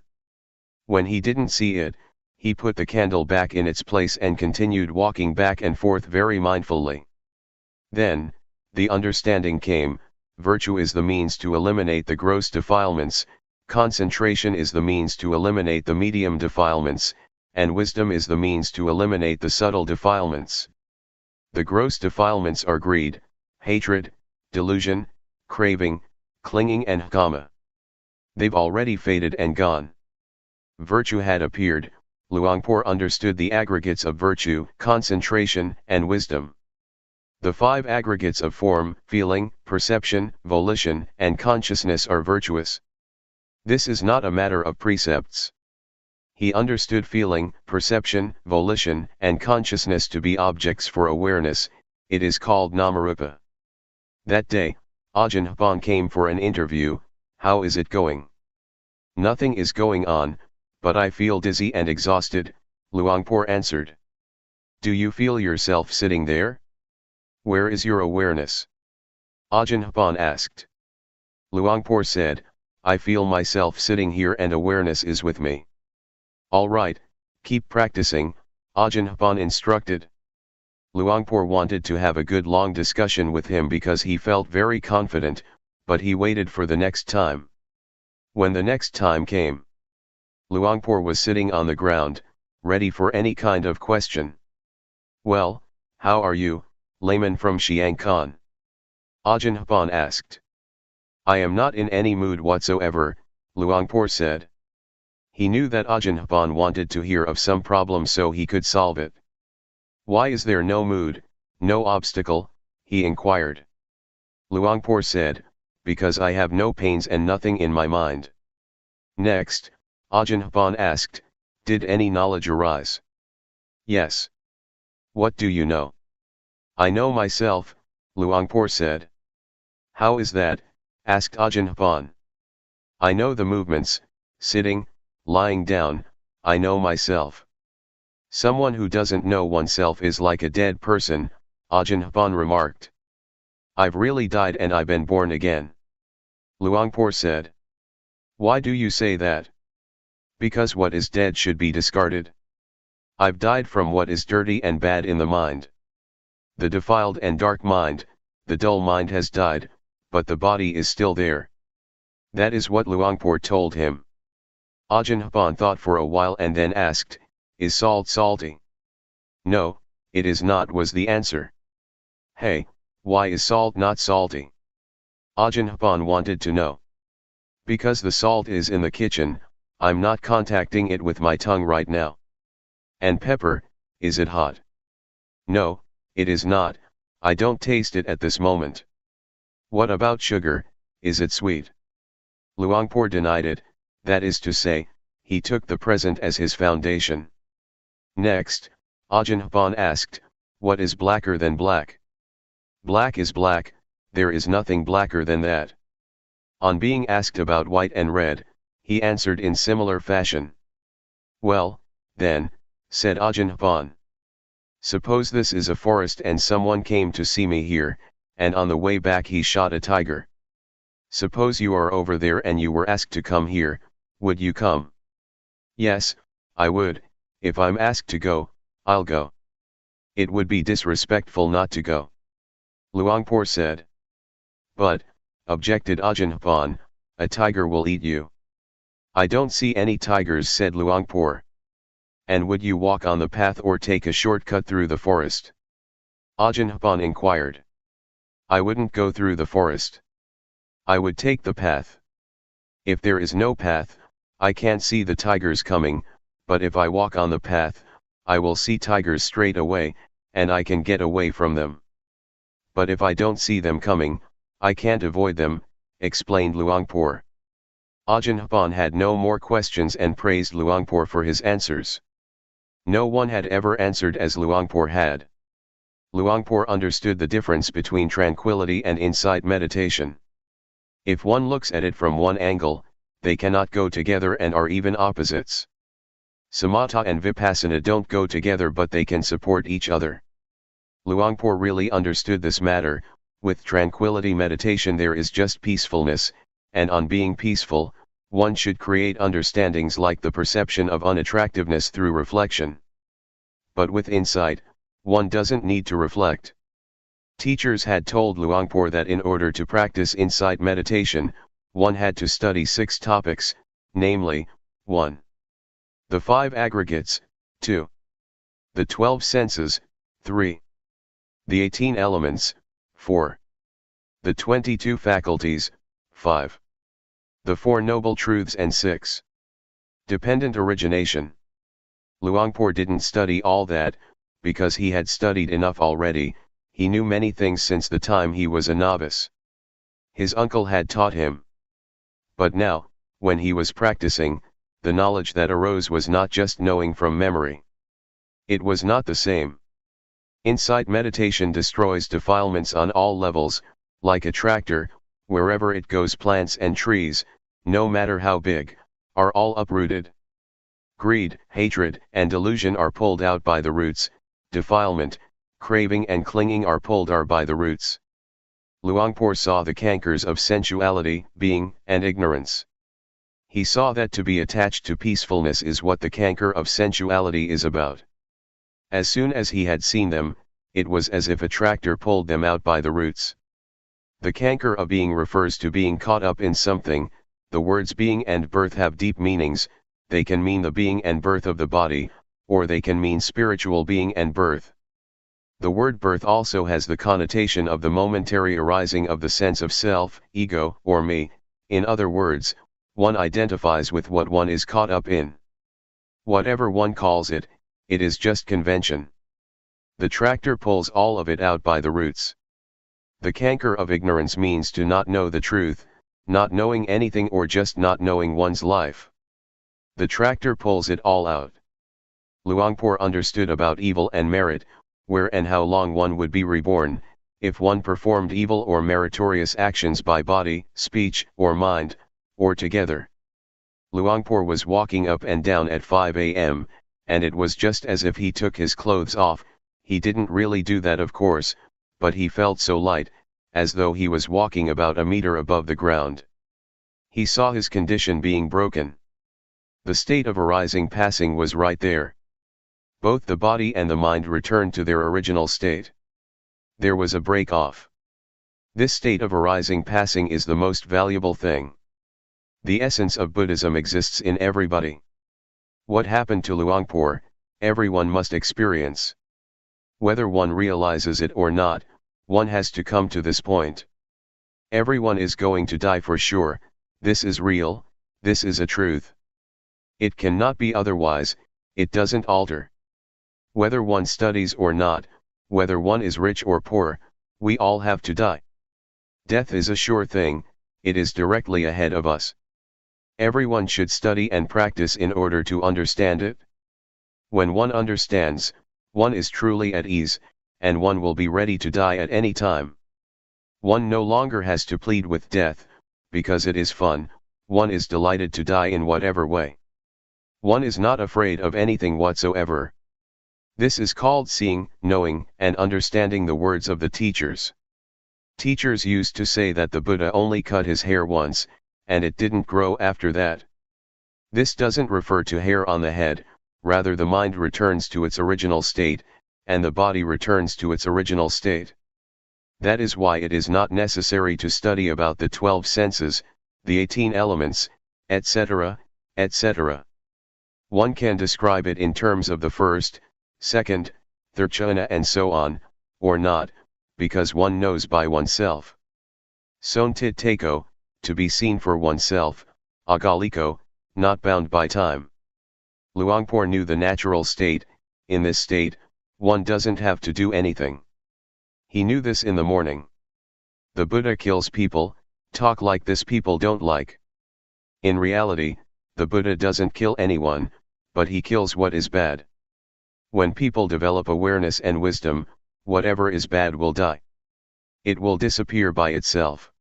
When he didn't see it, he put the candle back in its place and continued walking back and forth very mindfully. Then, the understanding came, virtue is the means to eliminate the gross defilements, concentration is the means to eliminate the medium defilements, and wisdom is the means to eliminate the subtle defilements. The gross defilements are greed, hatred, delusion, craving, clinging and kama. They've already faded and gone. Virtue had appeared. Luangpor understood the aggregates of virtue, concentration, and wisdom. The 5 aggregates of form, feeling, perception, volition, and consciousness are virtuous. This is not a matter of precepts. He understood feeling, perception, volition, and consciousness to be objects for awareness. It is called Namarupa. That day, Ajahn Happan came for an interview. How is it going? Nothing is going on, but I feel dizzy and exhausted, Luangpor answered. Do you feel yourself sitting there? Where is your awareness? Ajahn Happan asked. Luangpor said, I feel myself sitting here and awareness is with me. All right, keep practicing, Ajahn Happan instructed. Luangpor wanted to have a good long discussion with him because he felt very confident, but he waited for the next time. When the next time came, Luangpor was sitting on the ground, ready for any kind of question. Well, how are you, layman from Chiang Khan? Ajahn Happan asked. I am not in any mood whatsoever, Luangpor said. He knew that Ajahn Happan wanted to hear of some problem so he could solve it. Why is there no mood, no obstacle, he inquired. Luangpor said, because I have no pains and nothing in my mind. Next, Ajahn Happan asked, did any knowledge arise? Yes. What do you know? I know myself, Luangpor said. How is that? Asked Ajahn Happan. I know the movements, sitting, lying down, I know myself. Someone who doesn't know oneself is like a dead person, Ajahn Chah remarked. I've really died and I've been born again. Luangpor said. Why do you say that? Because what is dead should be discarded. I've died from what is dirty and bad in the mind. The defiled and dark mind, the dull mind has died, but the body is still there. That is what Luangpor told him. Ajahn Chah thought for a while and then asked, Is salt salty? No, it is not, was the answer. Hey, why is salt not salty? Ajahn Chah wanted to know. Because the salt is in the kitchen, I'm not contacting it with my tongue right now. And pepper, is it hot? No, it is not, I don't taste it at this moment. What about sugar, is it sweet? Luangpor denied it, that is to say, he took the present as his foundation. Next, Ajahn Chah asked, what is blacker than black? Black is black, there is nothing blacker than that. On being asked about white and red, he answered in similar fashion. Well, then, said Ajahn Chah. Suppose this is a forest and someone came to see me here, and on the way back he shot a tiger. Suppose you are over there and you were asked to come here, would you come? Yes, I would, if I'm asked to go, I'll go. It would be disrespectful not to go. Luangpor said. But, objected Ajahn Chah, a tiger will eat you. I don't see any tigers, said Luangpor. And would you walk on the path or take a shortcut through the forest? Ajahn Chah inquired. I wouldn't go through the forest. I would take the path. If there is no path, I can't see the tigers coming, but if I walk on the path, I will see tigers straight away, and I can get away from them. But if I don't see them coming, I can't avoid them, explained Luangpor. Ajahn Chah had no more questions and praised Luangpor for his answers. No one had ever answered as Luangpor had. Luangpor understood the difference between tranquility and insight meditation. If one looks at it from one angle, they cannot go together and are even opposites. Samatha and Vipassana don't go together, but they can support each other. Luangpor really understood this matter. With tranquility meditation there is just peacefulness, and on being peaceful, one should create understandings like the perception of unattractiveness through reflection. But with insight, one doesn't need to reflect. Teachers had told Luangpor that in order to practice insight meditation, one had to study 6 topics, namely, 1. The 5 aggregates, 2. The 12 senses, 3. The 18 elements, 4. The 22 faculties, 5. The 4 noble truths, and 6. Dependent origination. Luangpor didn't study all that, because he had studied enough already. He knew many things since the time he was a novice. His uncle had taught him. But now, when he was practicing, the knowledge that arose was not just knowing from memory. It was not the same. Insight meditation destroys defilements on all levels, like a tractor. Wherever it goes, plants and trees, no matter how big, are all uprooted. Greed, hatred, and delusion are pulled out by the roots. Defilement, craving and clinging are pulled out by the roots. Luangpor saw the cankers of sensuality, being, and ignorance. He saw that to be attached to peacefulness is what the canker of sensuality is about. As soon as he had seen them, it was as if a tractor pulled them out by the roots. The canker of being refers to being caught up in something. The words being and birth have deep meanings. They can mean the being and birth of the body, or they can mean spiritual being and birth. The word birth also has the connotation of the momentary arising of the sense of self, ego, or me. In other words, one identifies with what one is caught up in. Whatever one calls it, it is just convention. The tractor pulls all of it out by the roots. The canker of ignorance means to not know the truth, not knowing anything, or just not knowing one's life. The tractor pulls it all out. Luangpor understood about evil and merit, where and how long one would be reborn, if one performed evil or meritorious actions by body, speech, or mind, or together. Luangpor was walking up and down at 5 a.m., and it was just as if he took his clothes off. He didn't really do that, of course, but he felt so light, as though he was walking about a meter above the ground. He saw his condition being broken. The state of arising passing was right there. Both the body and the mind returned to their original state. There was a break off. This state of arising passing is the most valuable thing. The essence of Buddhism exists in everybody. What happened to Luangpor, everyone must experience. Whether one realizes it or not, one has to come to this point. Everyone is going to die for sure. This is real, this is a truth. It cannot be otherwise, it doesn't alter. Whether one studies or not, whether one is rich or poor, we all have to die. Death is a sure thing, it is directly ahead of us. Everyone should study and practice in order to understand it. When one understands, one is truly at ease, and one will be ready to die at any time. One no longer has to plead with death, because it is fun, one is delighted to die in whatever way. One is not afraid of anything whatsoever. This is called seeing, knowing, and understanding the words of the teachers. Teachers used to say that the Buddha only cut his hair once, and it didn't grow after that. This doesn't refer to hair on the head, rather the mind returns to its original state, and the body returns to its original state. That is why it is not necessary to study about the 12 senses, the 18 elements, etc., etc. One can describe it in terms of the first, second, third jhana and so on, or not, because one knows by oneself. Sontit Tako, to be seen for oneself, Agaliko, not bound by time. Luangpor knew the natural state. In this state, one doesn't have to do anything. He knew this in the morning. The Buddha kills people, talk like this people don't like. In reality, the Buddha doesn't kill anyone, but he kills what is bad. When people develop awareness and wisdom, whatever is bad will die. It will disappear by itself.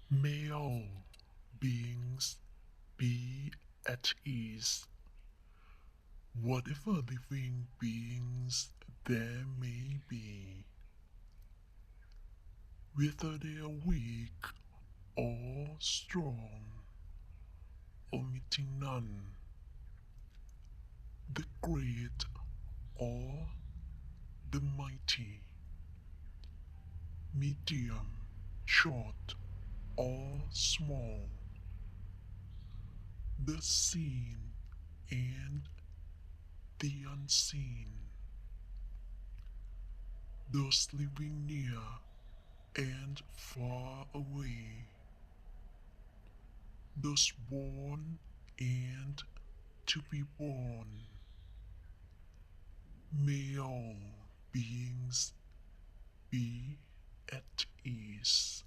May all beings be at ease. Whatever living beings there may be, whether they are weak or strong, omitting none, the great or the mighty, medium, short or small, the seen and the unseen, those living near and far away, those born and to be born. May all beings be at ease.